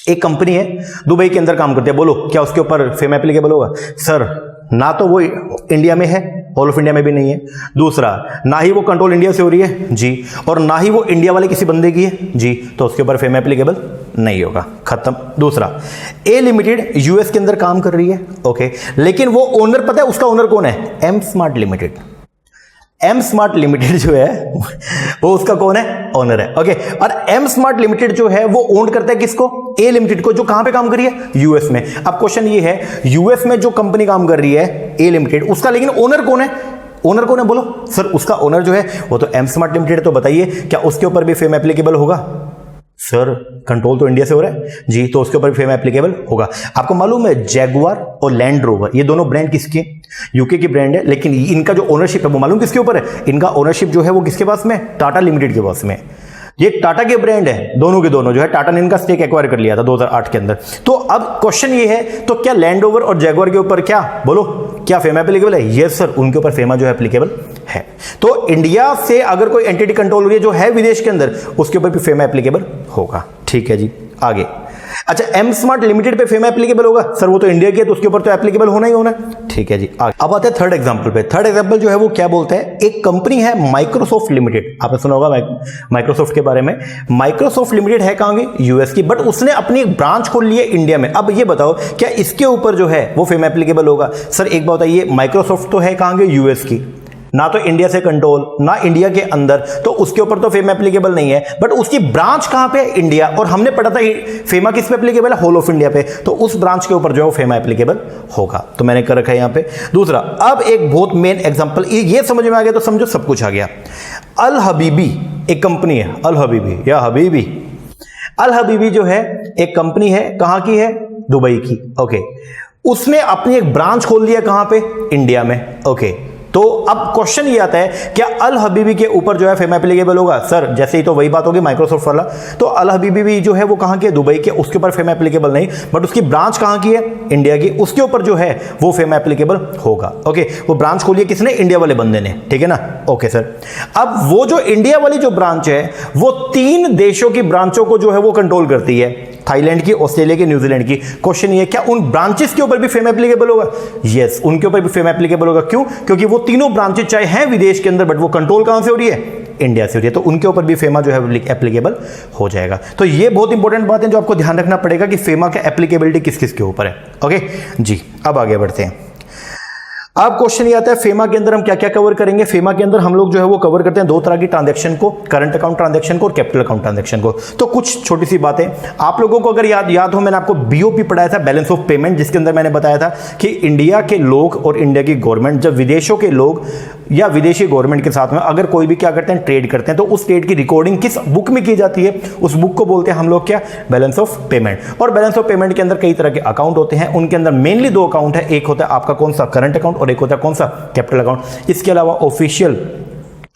एक कंपनी है दुबई के अंदर काम करती है, बोलो क्या उसके ऊपर फेमा एप्लीकेबल होगा? सर ना तो वो इंडिया में है, ऑल ऑफ इंडिया में भी नहीं है। दूसरा, ना ही वो कंट्रोल इंडिया से हो रही है जी, और ना ही वो इंडिया वाले किसी बंदे की है जी, तो उसके ऊपर फेमा एप्लीकेबल नहीं होगा, खत्म। दूसरा, A लिमिटेड यूएस के अंदर काम कर रही है, ओके, लेकिन वो ओनर पता है उसका ओनर कौन है? M smart limited. Am smart limited जो है वो उसका कौन है, ओनर है। ओके, और एम स्मार्ट लिमिटेड जो है वो ओन करता है किसको, ए लिमिटेड को, जो कहां पे काम कर रही है, यूएस में। अब क्वेश्चन ये है, यूएस में जो कंपनी काम कर रही है ए लिमिटेड, उसका लेकिन ओनर कौन है, ओनर कौन है बोलो सर, उसका ओनर जो है वो तो एम स्मार्ट लिमिटेड। तो बताइए क्या उसके ऊपर भी फेम एप्लीकेबल होगा? सर कंट्रोल तो इंडिया से हो रहा है जी, तो उसके ऊपर फेम एप्लीकेबल होगा। आपको मालूम है जैगुआर और लैंड रोवर ये दोनों ब्रांड किसके, यूके की ब्रांड है, लेकिन इनका जो ओनरशिप है वो मालूम किसके ऊपर है, इनका ओनरशिप जो है वो किसके पास में, टाटा लिमिटेड के पास में। ये टाटा के ब्रांड है, दोनों के दोनों जो है टाटा ने इनका स्टेक एक्वायर कर लिया था 2008 के अंदर। तो अब क्वेश्चन ये है, तो क्या लैंड रोवर और जैगुआर के ऊपर क्या बोलो, क्या फेमा एप्लीकेबल है? यस सर, उनके ऊपर फेमा जो है एप्लीकेबल है। तो इंडिया से अगर कोई एंटिटी कंट्रोल हो रही है जो है विदेश के अंदर, उसके ऊपर भी फेमा एप्लीकेबल होगा। ठीक है जी, आगे। अच्छा, एम स्मार्ट लिमिटेड पे फेमा एप्लीकेबल होगा? सर वो तो इंडिया की है तो उसके ऊपर तो एप्लीकेबल होना ही होना है। ठीक है जी, आगे। अब आते हैं थर्ड एग्जांपल पे। थर्ड एग्जांपल जो है वो क्या बोलते हैं, एक कंपनी है माइक्रोसॉफ्ट लिमिटेड, आपने सुना होगा माइक्रोसॉफ्ट के बारे में। माइक्रोसॉफ्ट लिमिटेड है कहां की, यूएस की, बट उसने अपनी एक ब्रांच खोल ली है इंडिया में। अब ये बताओ क्या इसके ऊपर जो है वो फेमा एप्लीकेबल होगा? सर एक बात बताइए, माइक्रोसॉफ्ट तो है कहां की, यूएस की, ना तो इंडिया से कंट्रोल ना इंडिया के अंदर, तो उसके ऊपर तो फेमा एप्लीकेबल नहीं है। बट उसकी ब्रांच कहां पे है, इंडिया, और हमने पढ़ा था फेमा किस पे एप्लीकेबल है, होल ऑफ इंडिया पे, तो उस ब्रांच के ऊपर जो है वो फेमा एप्लीकेबल होगा। तो मैंने कर रखा है यहां पे। दूसरा, अब एक बहुत मेन एग्जांपल, ये समझ में आ गया तो समझो सब कुछ आ गया। अल हबीबी एक कंपनी है, अल हबीबी या हबीबी, अल हबीबी जो है एक कंपनी है, कहां की है, दुबई की। ओके, उसने अपनी एक ब्रांच खोल लिया कहां पे, इंडिया में। ओके, तो अब क्वेश्चन ये आता है, क्या अल हबीबी के ऊपर जो है फेमा एप्लीकेबल होगा? सर जैसे ही तो वही बात होगी माइक्रोसॉफ्ट वाला, तो अल हबीबी भी जो है वो कहां की है, दुबई के, उसके ऊपर फेमा एप्लीकेबल नहीं, बट उसकी ब्रांच कहां की है, इंडिया की, उसके ऊपर जो है वो फेमा एप्लीकेबल होगा। ओके, वो ब्रांच खोली है किसने, इंडिया वाले बंदे ने, ठीक है ना। ओके सर, अब वो जो इंडिया वाली जो ब्रांच है वो 3 देशों की ब्रांचों को जो है वो कंट्रोल करती है, थाईलैंड की, ऑस्ट्रेलिया की, न्यूजीलैंड की। क्वेश्चन ये, क्या उन ब्रांचेस के ऊपर भी फेम एप्लीकेबल होगा? यस, उनके ऊपर भी फेम एप्लीकेबल होगा। क्यों? क्योंकि वो तीनों ब्रांचेस चाहे हैं विदेश के अंदर, बट वो कंट्रोल कहां से हो रही है, इंडिया से हो रही है, तो उनके ऊपर भी फेमा जो है एप्लीकेबल हो जाएगा। तो ये बहुत इंपॉर्टेंट बात है जो आपको ध्यान रखना पड़ेगा कि फेमा का एप्लीकेबिलिटी किस किस के ऊपर है। ओके जी, अब आगे बढ़ते हैं। अब क्वेश्चन ये आता है, फेमा के अंदर हम क्या क्या कवर करेंगे? फेमा के अंदर हम लोग जो है वो कवर करते हैं 2 तरह की ट्रांजैक्शन को, करंट अकाउंट ट्रांजैक्शन को और कैपिटल अकाउंट ट्रांजैक्शन को। तो कुछ छोटी सी बातें आप लोगों को अगर याद हो, मैंने आपको बीओपी पढ़ाया था, बैलेंस ऑफ पेमेंट, जिसके अंदर मैंने बताया था कि इंडिया के लोग और इंडिया की गवर्नमेंट जब विदेशों के लोग या विदेशी गवर्नमेंट के साथ में अगर कोई भी क्या करते हैं, ट्रेड करते हैं, तो उस ट्रेड की रिकॉर्डिंग किस बुक में की जाती है, उस बुक को बोलते हैं हम लोग क्या, बैलेंस ऑफ पेमेंट। और बैलेंस ऑफ पेमेंट के अंदर कई तरह के अकाउंट होते हैं, उनके अंदर मेनली 2 अकाउंट है, एक होता है आपका कौन सा, करंट अकाउंट, और एक होता है कौन सा, कैपिटल अकाउंट। इसके अलावा ऑफिशियल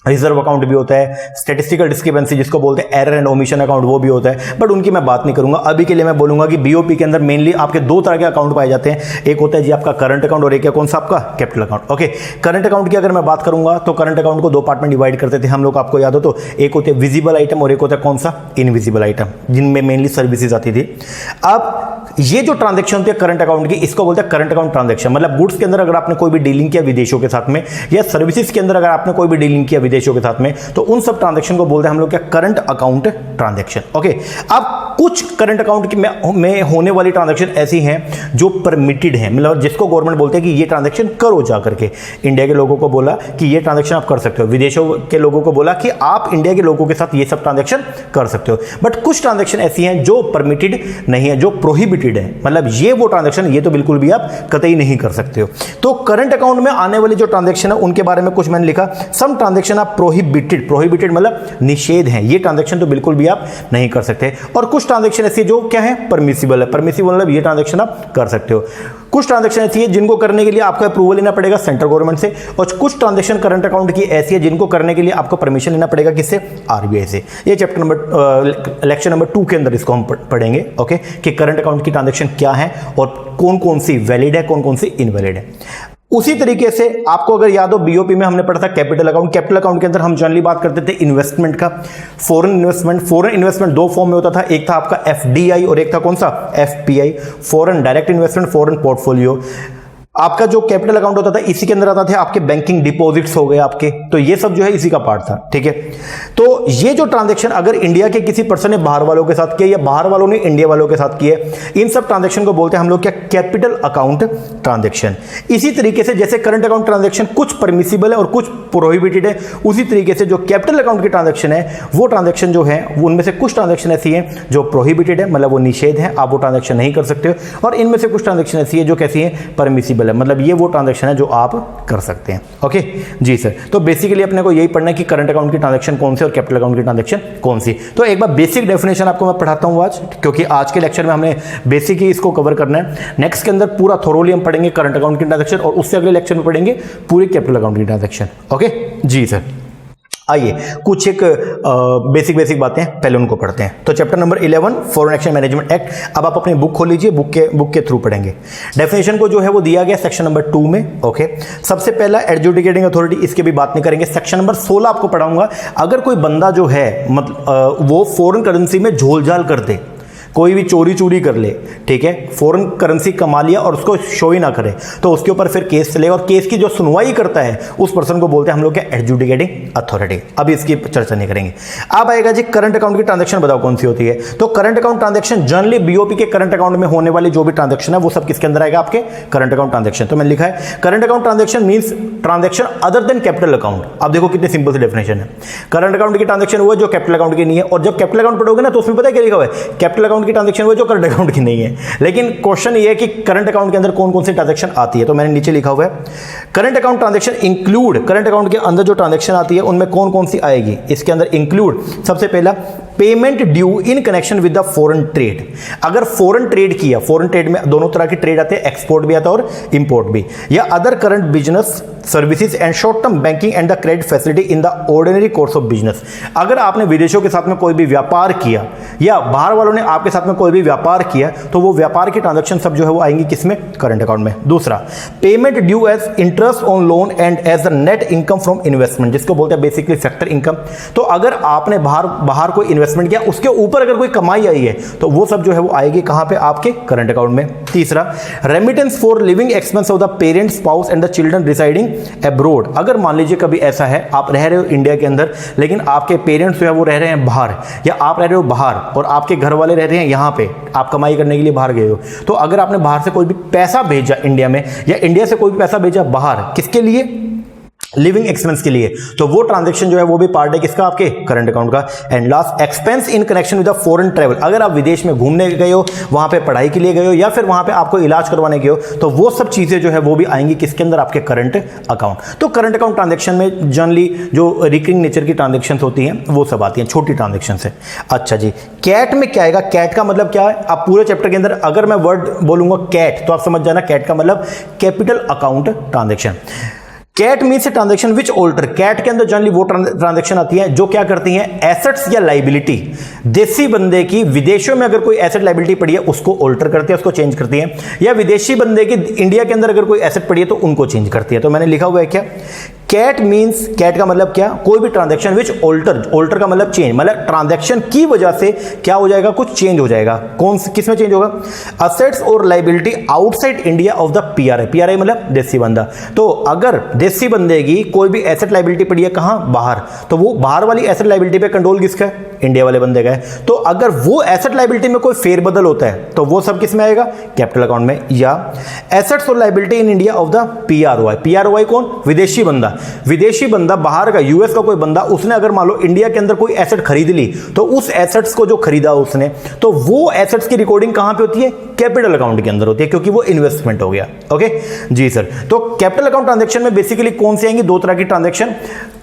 रिजर्व अकाउंट भी होता है, स्टैटिस्टिकल डिस्क्रिपेंसी जिसको बोलते हैं एरर एंड ओमिशन अकाउंट, वो भी होता है, बट उनकी मैं बात नहीं करूंगा। अभी के लिए मैं बोलूंगा कि बीओपी के अंदर मेनली आपके 2 तरह के अकाउंट पाए जाते हैं, एक होता है जी आपका करंट अकाउंट और एक है कौन सा, आपका capital account. Okay, current account की अगर मैं बात करूंगा तो करंट अकाउंट को 2 पार्ट में डिवाइड करते थे हम लोग, आपको याद हो तो, एक होते हैं विजिबल आइटम और एक होता है कौन सा, इनविजिबल आइटम, जिनमें मेनली सर्विसेज आती थी। अब ये जो ट्रांजैक्शन होती है करंट अकाउंट की, इसको बोलते हैं करंट अकाउंट ट्रांजैक्शन। मतलब गुड्स के अंदर अगर आपने कोई भी डीलिंग किया विदेशों के साथ में, या सर्विसेज के अंदर अगर आपने कोई भी डीलिंग किया विदेशों के साथ में, तो उन सब ट्रांजैक्शन को बोलते हैं हम लोग क्या, करंट अकाउंट ट्रांजैक्शन। ओके, अब कुछ करंट अकाउंट में होने वाली ट्रांजैक्शन ऐसी हैं जो परमिटेड हैं, मतलब जिसको गवर्नमेंट बोलते हैं कि ये ट्रांजैक्शन करो जा करके। इंडिया के लोगों को बोला कि ये ट्रांजैक्शन आप कर सकते हो, विदेशों के लोगों को बोला कि आप इंडिया के लोगों के साथ ये सब ट्रांजैक्शन कर सकते हो। बट कुछ ट्रांजैक्शन ऐसी हैं जो परमिटेड नहीं है, जो प्रोहिबिटेड है, मतलब ये वो ट्रांजैक्शन ये तो बिल्कुल भी आप कतई नहीं कर सकते हो। तो करंट अकाउंट में आने वाली जो ट्रांजैक्शन है उनके बारे में कुछ मैंने लिखा, सम ट्रांजैक्शन आप प्रोहिबिटेड मतलब निषेध है, ये ट्रांजैक्शन तो बिल्कुल भी आप नहीं कर सकते। और कुछ ट्रांजैक्शन ऐसी जो क्या है, परमिसिबल है, परमिसिबल मतलब ये ट्रांजैक्शन आप कर सकते हो। कुछ ट्रांजैक्शन ऐसी है जिनको करने के लिए आपको अप्रूवल लेना पड़ेगा सेंट्रल गवर्नमेंट से, और कुछ ट्रांजैक्शन करंट अकाउंट की ऐसी है जिनको करने के लिए आपको परमिशन लेना पड़ेगा किससे, आरबीआई से। ये चैप्टर नंबर लेक्चर नंबर 2 के अंदर इसको हम पढ़ेंगे। ओके, कि करंट अकाउंट की ट्रांजैक्शन क्या है और कौन कौन सी वैलिड है, कौन कौन सी इनवैलिड है। उसी तरीके से आपको अगर याद हो बीओपी में हमने पढ़ा था कैपिटल अकाउंट। कैपिटल अकाउंट के अंदर हम जनरली बात करते थे इन्वेस्टमेंट का, foreign investment. Foreign investment 2 form में होता था, एक था आपका एफडीआई और एक था कौन सा, FPI, foreign direct investment, foreign portfolio. आपका जो कैपिटल अकाउंट होता था इसी के अंदर आता थे आपके बैंकिंग डिपॉजिट्स हो गए आपके, तो ये सब जो है इसी का पार्ट था, ठीक है। तो ये जो ट्रांजैक्शन अगर इंडिया के किसी पर्सन ने बाहर वालों के साथ किया या बाहर वालों ने इंडिया वालों के साथ किए, इन सब ट्रांजैक्शन को बोलते हैं हम लोग क्या, कैपिटल अकाउंट ट्रांजैक्शन। इसी तरीके से जैसे करंट अकाउंट ट्रांजैक्शन कुछ परमिसिबल है और कुछ प्रोहिबिटेड है, उसी तरीके से जो कैपिटल अकाउंट की ट्रांजैक्शन है वो ट्रांजैक्शन जो है उनमें से कुछ ट्रांजैक्शन ऐसी है जो प्रोहिबिटेड है, मतलब वो निषेध है, आप वो ट्रांजैक्शन नहीं कर सकते हो, और इनमें से कुछ ट्रांजैक्शन ऐसी है जो कैसी है, परमिसिबल है, मतलब ये वो ट्रांजैक्शन है जो आप कर सकते हैं। ओके जी सर, तो बेसिकली अपने को यही पढ़ना है कि करंट अकाउंट की ट्रांजैक्शन कौन सी और कैपिटल अकाउंट की ट्रांजैक्शन कौन सी। तो एक बार बेसिक डेफिनेशन आपको मैं पढ़ाता हूं आज, क्योंकि आज के लेक्चर में हमने बेसिक ही इसको कवर करना है। नेक्स्ट के अंदर पूरा थोरोली हम पढ़ेंगे करंट अकाउंट की ट्रांजैक्शन, और उससे अगले लेक्चर में पढ़ेंगे पूरी कैपिटल अकाउंट की ट्रांजैक्शन। ओके जी सर, आइए कुछ एक बेसिक बातें पहले उनको पढ़ते हैं। तो chapter number 11 foreign exchange management act, अब आप अपनी बुक खोल लीजिए, बुक के थ्रू पढ़ेंगे। डेफिनेशन को जो है वो दिया गया सेक्शन नंबर 2 में। ओके, सबसे पहला एडजुडिकेटिंग अथॉरिटी, इसके भी बात नहीं करेंगे। सेक्शन नंबर 16 आपको पढ़ाऊंगा, अगर कोई बंदा जो है मतलब वो फॉरेन करेंसी में झोलझाल कर दे, कोई भी चोरी कर ले, ठीक है, फॉरेन करेंसी कमा लिया और उसको शो ही ना करे, तो उसके ऊपर फिर केस चलेगा, और केस की जो सुनवाई करता है उस पर्सन को बोलते हैं हम लोग क्या, एडजुडिकेटिंग अथॉरिटी। अभी इसकी चर्चा नहीं करेंगे। अब आएगा जी करंट अकाउंट की ट्रांजैक्शन, बताओ कौन सी होती है। तो current account transaction generally BOP के करंट अकाउंट में होने वाली जो भी ट्रांजैक्शन है वो सब किसके अंदर आएगा, आपके करंट अकाउंट ट्रांजैक्शन। तो मैंने लिखा है current account transaction means transaction other than capital account. अब देखो कितनी सिंपल सी डेफिनेशन है, करंट अकाउंट की ट्रांजैक्शन हुआ जो कैपिटल अकाउंट की नहीं है, और जब कैपिटल अकाउंट पढ़ोगे ना तो उसमें पता है क्या लिखा हुआ है, कैपिटल अकाउंट की ट्रांजैक्शन हुआ जो करंट अकाउंट की नहीं है। लेकिन क्वेश्चन ये है कि करंट अकाउंट के अंदर कौन कौन सी ट्रांजैक्शन आती है, तो मैंने नीचे लिखा हुआ है current account transaction include, current account के अंदर जो ट्रांजैक्शन आती है उनमें कौन कौन सी आएगी, इसके अंदर इंक्लूड सबसे पहला payment due in connection with the foreign trade. अगर फॉरेन ट्रेड किया, फॉरेन ट्रेड में दोनों तरह की ट्रेड आते हैं, एक्सपोर्ट भी आता है और इंपोर्ट भी, या other current business services and short term banking and the credit facility in the ordinary course of business. अगर आपने विदेशों के साथ में कोई भी व्यापार किया या बाहर वालों ने आपके साथ में कोई भी व्यापार किया, तो वो व्यापार की ट्रांजैक्शन सब जो है वो आएंगी किसमें, करंट अकाउंट में। दूसरा payment due as interest on loan and as the net income from investment, जिसको बोलते हैं बेसिकली फैक्टर इनकम। तो अगर आपने बाहर कोई इन्वेस्टमेंट किया, उसके ऊपर अगर कोई कमाई आई है तो वो सब जो है वो आएगी कहां पे, आपके करंट अकाउंट में। तीसरा remittance for living expense of the parents, spouse and the children residing abroad. अगर मान लीजिए कभी ऐसा है आप रह रहे हो इंडिया के अंदर लेकिन आपके पेरेंट्स जो है वो रह रहे हैं बाहर, या आप रह रहे हो बाहर और आपके घर वाले रह रहे हैं यहाँ पे, आप कमाई करने के लिए बाहर गए हो, तो अगर आपने बाहर से कोई भी पैसा भेजा इंडिया में या इंडिया से कोई भी पैसा भेजा बाहर, किसके लिए, लिविंग एक्सपेंस के लिए, तो वो ट्रांजैक्शन जो है वो भी पार्ट है किसका, आपके करंट अकाउंट का। And last expense in connection with the foreign travel, अगर आप विदेश में घूमने गए हो, वहां पे पढ़ाई के लिए गए हो, या फिर वहां पे आपको इलाज करवाने गए हो, तो वो सब चीजें जो है वो भी आएंगी किसके अंदर, आपके करंट अकाउंट। तो करंट अकाउंट ट्रांजैक्शन में जनरली जो रिकरिंग नेचर की ट्रांजैक्शन होती हैं वो सब आती हैं, छोटी ट्रांजैक्शन से। अच्छा जी, कैट में क्या आएगा, कैट का मतलब क्या है, आप पूरे चैप्टर के अंदर अगर मैं वर्ड बोलूंगा कैट तो आप समझ जाना कैट का मतलब capital account transaction. CAT means transaction which alter, CAT के अंदर जनरली वो ट्रांजैक्शन आती है जो क्या करती हैं, एसेट्स या लाइबिलिटी, देसी बंदे की विदेशों में अगर कोई एसेट लाइबिलिटी पड़ी है उसको ऑल्टर करती है, उसको चेंज करती है, या विदेशी बंदे की इंडिया के अंदर अगर कोई एसेट पड़ी है तो उनको चेंज करती है। तो मैंने लिखा हुआ है क्या, कैट मीन्स, कैट का मतलब क्या, कोई भी ट्रांजैक्शन विच ऑल्टर, ऑल्टर का मतलब चेंज, मतलब ट्रांजैक्शन की वजह से क्या हो जाएगा, कुछ चेंज हो जाएगा। कौन किस में चेंज होगा, असेट्स और liability outside India of the PRI, PRI मतलब देसी बंदा। तो अगर देसी बंदे की कोई भी एसेट लाइबिलिटी पड़ी है कहां, बाहर, तो वो बाहर वाली एसेट लाइबिलिटी पे कंट्रोल किसका है, इंडिया वाले बंदे का है। तो अगर वो एसेट लाइबिलिटी में कोई फेरबदल होता है तो वो सब किस में आएगा, कैपिटल अकाउंट में। या एसेट्स और liability in India of the PROI, PROI कौन, विदेशी बंदा, विदेशी बंदा बाहर का, यूएस का कोई बंदा, उसने अगर मान लो इंडिया के अंदर कोई एसेट खरीद ली, तो उस एसेट्स को जो खरीदा उसने, तो वो एसेट्स की रिकॉर्डिंग कहां पे होती है, कैपिटल अकाउंट के अंदर होती है, क्योंकि वो इन्वेस्टमेंट हो गया। ओके जी सर, तो कैपिटल अकाउंट ट्रांजैक्शन में बेसिकली कौन सी आएंगी, दो तरह की ट्रांजैक्शन,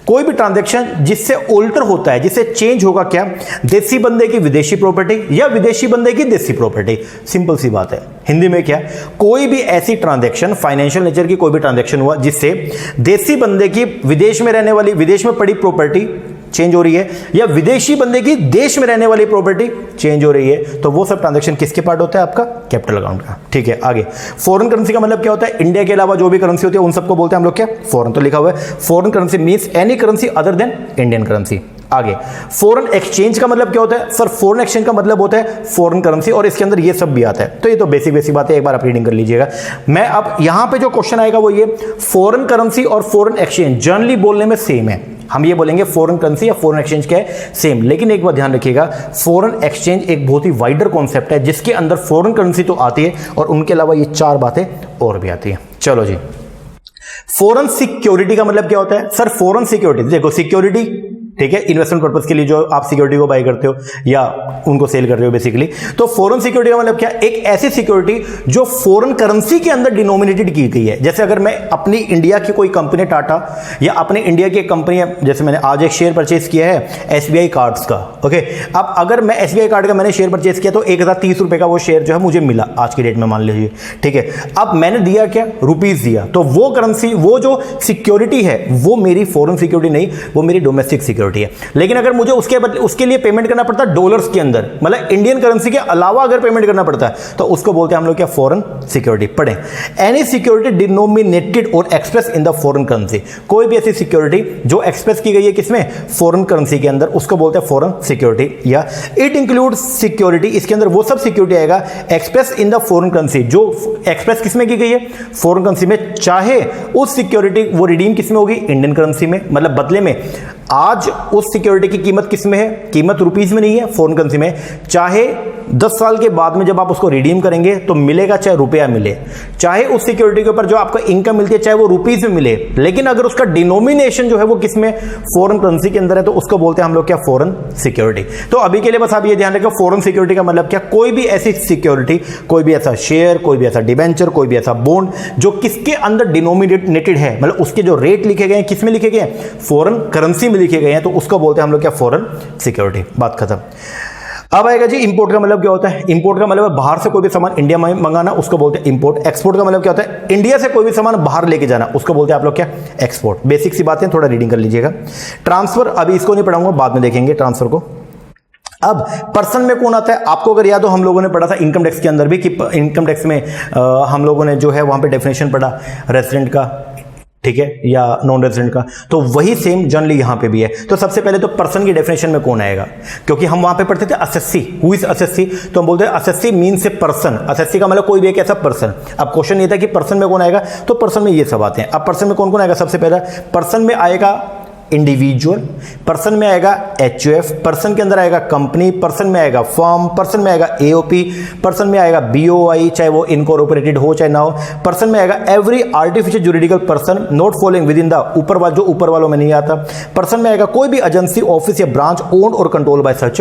कोई भी ट्रांजैक्शन जिससे ऑल्टर होता है, जिससे चेंज होगा क्या, देसी बंदे की विदेशी प्रॉपर्टी या विदेशी बंदे की देसी प्रॉपर्टी। सिंपल सी बात है, हिंदी में क्या, कोई भी ऐसी ट्रांजैक्शन, फाइनेंशियल नेचर की कोई भी ट्रांजैक्शन हुआ जिससे देसी बंदे की विदेश में रहने वाली, विदेश में पड़ी प्रॉपर्टी चेंज हो रही है, या विदेशी बंदे की देश में रहने वाली प्रॉपर्टी चेंज हो रही है, तो वो सब ट्रांजैक्शन किसके पार्ट होता है, आपका कैपिटल अकाउंट का। ठीक है, आगे फॉरेन करेंसी का मतलब क्या होता है, इंडिया के अलावा जो भी करेंसी होती है उन सबको बोलते हैं हम लोग क्या, फॉरेन। तो लिखा हुआ है foreign currency means any currency other than Indian currency. आगे फॉरेन एक्सचेंज का मतलब क्या होता है सर? फॉरेन एक्सचेंज का मतलब होता है फॉरेन करेंसी, और इसके अंदर ये सब भी आता है। तो ये तो बेसिक बात है, एक बार आप रीडिंग कर लीजिएगा। मैं अब यहां पे जो क्वेश्चन आएगा वो ये, फॉरेन करेंसी और फॉरेन एक्सचेंज जनरली बोलने में सेम है, हम ये बोलेंगे फॉरेन करेंसी या फॉरेन एक्सचेंज क्या है, सेम। लेकिन एक बात ध्यान रखिएगा, फॉरेन एक्सचेंज एक बहुत ही वाइडर कॉन्सेप्ट है जिसके अंदर फॉरेन करेंसी तो आती है और उनके अलावा ये 4 बातें और भी आती है। चलो जी, फॉरेन सिक्योरिटी का मतलब क्या होता है सर? फॉरेन सिक्योरिटी, देखो सिक्योरिटी, ठीक है, इन्वेस्टमेंट पर्पस के लिए जो आप सिक्योरिटी को बाय करते हो या उनको सेल कर रहे हो बेसिकली। तो फॉरेन सिक्योरिटी का मतलब क्या? एक ऐसी सिक्योरिटी जो फॉरेन करेंसी के अंदर डिनोमिनेटेड की गई है। जैसे अगर मैं अपनी इंडिया की कोई कंपनी टाटा या अपने इंडिया की एक कंपनी, जैसे मैंने आज एक शेयर परचेज किया है एसबीआई कार्ड्स का, ओके, अब अगर मैं एसबीआई कार्ड का मैंने शेयर परचेज किया तो 1030 रुपए का वो शेयर जो है मुझे मिला आज की डेट में, मान लीजिए, ठीक है। अब मैंने दिया क्या? रुपीज दिया, तो वो करेंसी, वो जो सिक्योरिटी है वो मेरी फॉरेन सिक्योरिटी नहीं, वो मेरी डोमेस्टिक सिक्योरिटी है। लेकिन अगर मुझे उसके लिए पेमेंट करना पड़ता है डॉलर्स के अंदर, मतलब इंडियन करेंसी के अलावा अगर पेमेंट करना पड़ता है, तो उसको बोलते हैं हम लोग क्या? Foreign security. पढ़ें, एनी सिक्योरिटी डिनोमिनेटेड और express in the foreign currency, कोई भी ऐसी सिक्योरिटी जो एक्सप्रेस की गई है किसमें? फॉरेन करेंसी के अंदर, उसको बोलते हैं फॉरेन सिक्योरिटी। या इट इंक्लूड्स सिक्योरिटी, इसके अंदर वो सब सिक्योरिटी आएगा express in the foreign currency, जो एक्सप्रेस किसमें की गई है? फॉरेन करेंसी में, चाहे उस सिक्योरिटी वो रिडीम किसमें होगी? इंडियन करेंसी में, मतलब बदले में आज उस सिक्योरिटी की कीमत किसमें है? कीमत रुपीस में नहीं है, फॉरेन करेंसी में। चाहे 10 साल के बाद में जब आप उसको रिडीम करेंगे तो मिलेगा चाहे रुपया मिले, चाहे उस सिक्योरिटी के ऊपर जो आपको इनकम मिलती है चाहे वो रुपीस में मिले, लेकिन अगर उसका डिनोमिनेशन जो है वो किसमें? फॉरेन करेंसी के अंदर है, तो उसको बोलते हैं हम लोग क्या? Foreign security. तो अभी के लिए बस आप ये ध्यान रखें, फॉरेन सिक्योरिटी का मतलब क्या? कोई भी ऐसी सिक्योरिटी, कोई भी ऐसा शेयर, कोई भी ऐसा डिबेंचर, कोई भी ऐसा बॉन्ड जो किसके अंदर डिनोमिनेटेड है, मतलब उसके जो रेट लिखे गए हैं किसमें लिखे गए हैं? फॉरेन करेंसी में लिखे गए हैं, तो उसको बोलते हैं हम लोग क्या? Foreign security. बात खत्म। अब आएगा जी इंपोर्ट का मतलब क्या होता है? इंपोर्ट का मतलब है बाहर से कोई भी सामान इंडिया में मंगाना, उसको बोलते हैं इंपोर्ट। एक्सपोर्ट का मतलब क्या होता है? इंडिया से कोई भी सामान बाहर लेके जाना, उसको बोलते हैं आप लोग क्या? एक्सपोर्ट। बेसिक सी बातें, थोड़ा रीडिंग कर लीजिएगा। ट्रांसफर, अभी इसको नहीं पढ़ाऊंगा, बाद में देखेंगे ट्रांसफर को। अब पर्सन में कौन आता है? आपको अगर याद हो, हम लोगों ने पढ़ा था इनकम टैक्स के अंदर भी कि इनकम टैक्स में हम लोगों ने जो है वहां पे डेफिनेशन पढ़ा रेजिडेंट का, ठीक है, या नॉन रेजिडेंट का, तो वही सेम जनरली यहां पे भी है। तो सबसे पहले तो पर्सन की डेफिनेशन में कौन आएगा? क्योंकि हम वहां पे पढ़ते थे असेस्सी, हु इज असेस्सी, तो हम बोलते हैं असेस्सी मीन्स ए पर्सन। असेस्सी का मतलब कोई भी एक ऐसा पर्सन। अब क्वेश्चन ये था कि पर्सन में कौन आएगा, तो पर्सन में ये सब आते हैं। अब पर्सन में कौन कौन आएगा? सबसे पहला पर्सन में आएगा इंडिविजुअल, पर्सन में आएगा एचयूएफ, पर्सन के अंदर आएगा कंपनी, पर्सन में आएगा फर्म, पर्सन में आएगा एओपी, पर्सन में आएगा बीओआई, चाहे वो इनकॉर्पोरेटेड हो चाहे ना हो, पर्सन में आएगा every artificial juridical person not following with in the ऊपर वाला, जो ऊपर वालों में नहीं आता। पर्सन में आएगा कोई भी एजेंसी, ऑफिस या ब्रांच ओन्ड और कंट्रोल बाय सच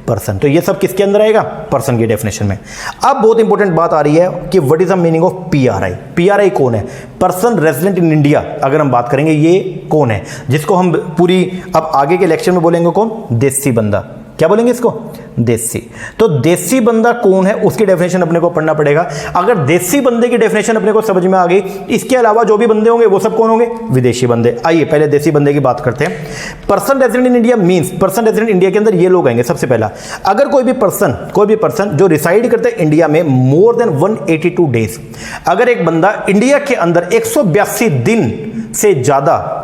पर्सन। तो ये सब किसके अंदर आएगा? पर्सन की डेफिनेशन में। अब बहुत इंपॉर्टेंट बात आ रही है कि what is the meaning of PRI. PRI कौन है? Person resident in India. अगर हम बात करेंगे ये कौन है, जिसको हम पूरी अब आगे के लेक्चर में बोलेंगे कौन? देसी बंदा। क्या बोलेंगे इसको? देसी। तो देसी बंदा कौन है उसकी डेफिनेशन अपने को पढ़ना पड़ेगा। अगर देसी बंदे की डेफिनेशन अपने को समझ में आ गई, इसके अलावा जो भी बंदे होंगे वो सब कौन होंगे? विदेशी बंदे। आइए पहले देसी बंदे की बात करते हैं। Person resident in India means, person resident India के अंदर ये लोग आएंगे। सबसे पहला, अगर कोई भी पर्सन जो रिसाइड करते हैं इंडिया में मोर देन 182 डेज, अगर एक बंदा इंडिया के अंदर 182 दिन से ज्यादा,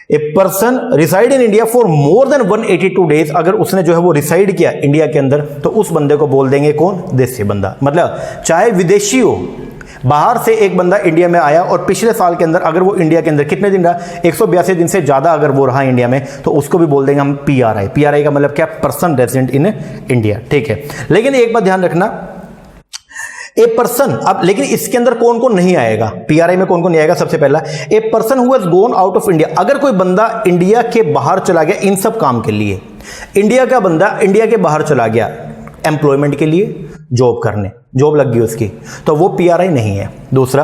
a person reside in India for more than 182 days, अगर उसने जो है वो रिसाइड किया इंडिया के अंदर, तो उस बंदे को बोल देंगे कौन? देसी बंदा। मतलब चाहे विदेशी हो, बाहर से एक बंदा इंडिया में आया और पिछले साल के अंदर अगर वो इंडिया के अंदर कितने दिन रहा? 182 दिन से ज्यादा अगर वो रहा इंडिया में, तो उसको भी बोल देंगे हम पीआरआई। पीआरआई का मतलब क्या? Person resident in India. ठीक है, लेकिन एक बात ध्यान रखना, ए पर्सन, अब लेकिन इसके अंदर कौन कौन नहीं आएगा? पीआरआई में कौन कौन नहीं आएगा? सबसे पहला, ए person who has gone out of India. अगर कोई बंदा इंडिया के बाहर चला गया इन सब काम के लिए, इंडिया का बंदा इंडिया के बाहर चला गया एम्प्लॉयमेंट के लिए, जॉब करने, जॉब लग गई उसकी, तो वो पीआरआई नहीं है। दूसरा,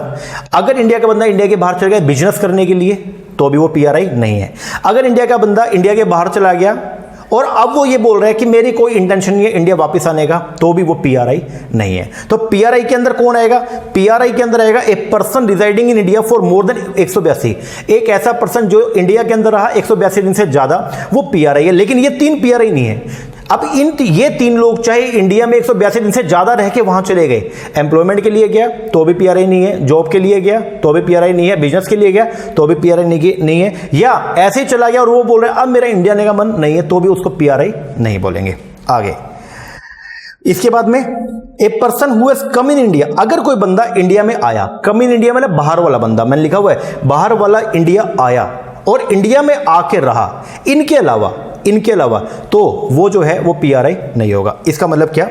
अगर इंडिया का बंदा इंडिया के बाहर चला गया बिजनेस करने के लिए, तो भी वो पीआरआई नहीं है। अगर इंडिया का बंदा इंडिया के बाहर चला गया और अब वो ये बोल रहा है कि मेरी कोई इंटेंशन नहीं है इंडिया वापस आने का, तो भी वो पीआरआई नहीं है। तो पीआरआई के अंदर कौन आएगा? पीआरआई के अंदर आएगा a person residing in India for more than 182, एक ऐसा पर्सन जो इंडिया के अंदर रहा 182 दिन से ज्यादा, वो पीआरआई है। लेकिन ये 3 पीआरआई नहीं है। अब ये 3 लोग चाहे इंडिया में 182 दिन से ज्यादा रह के वहां चले गए, एम्प्लॉयमेंट के लिए गया तो भी पीआरआई नहीं है, जॉब के लिए गया तो भी पीआरआई नहीं है, बिजनेस के लिए गया तो भी पीआरआई नहीं है, या ऐसे ही चला गया और वो बोल रहा है अब मेरा इंडिया आने का मन नहीं है, तो भी उसको पीआरआई नहीं बोलेंगे। आगे इसके बाद में ए person who has come in India, अगर कोई बंदा इंडिया में आया, कम इन इंडिया मतलब बाहर वाला बंदा, मैंने लिखा हुआ है बाहर वाला इंडिया आया और इंडिया में आके रहा, इनके अलावा तो वो जो है वो पीआरआई नहीं होगा। इसका मतलब क्या,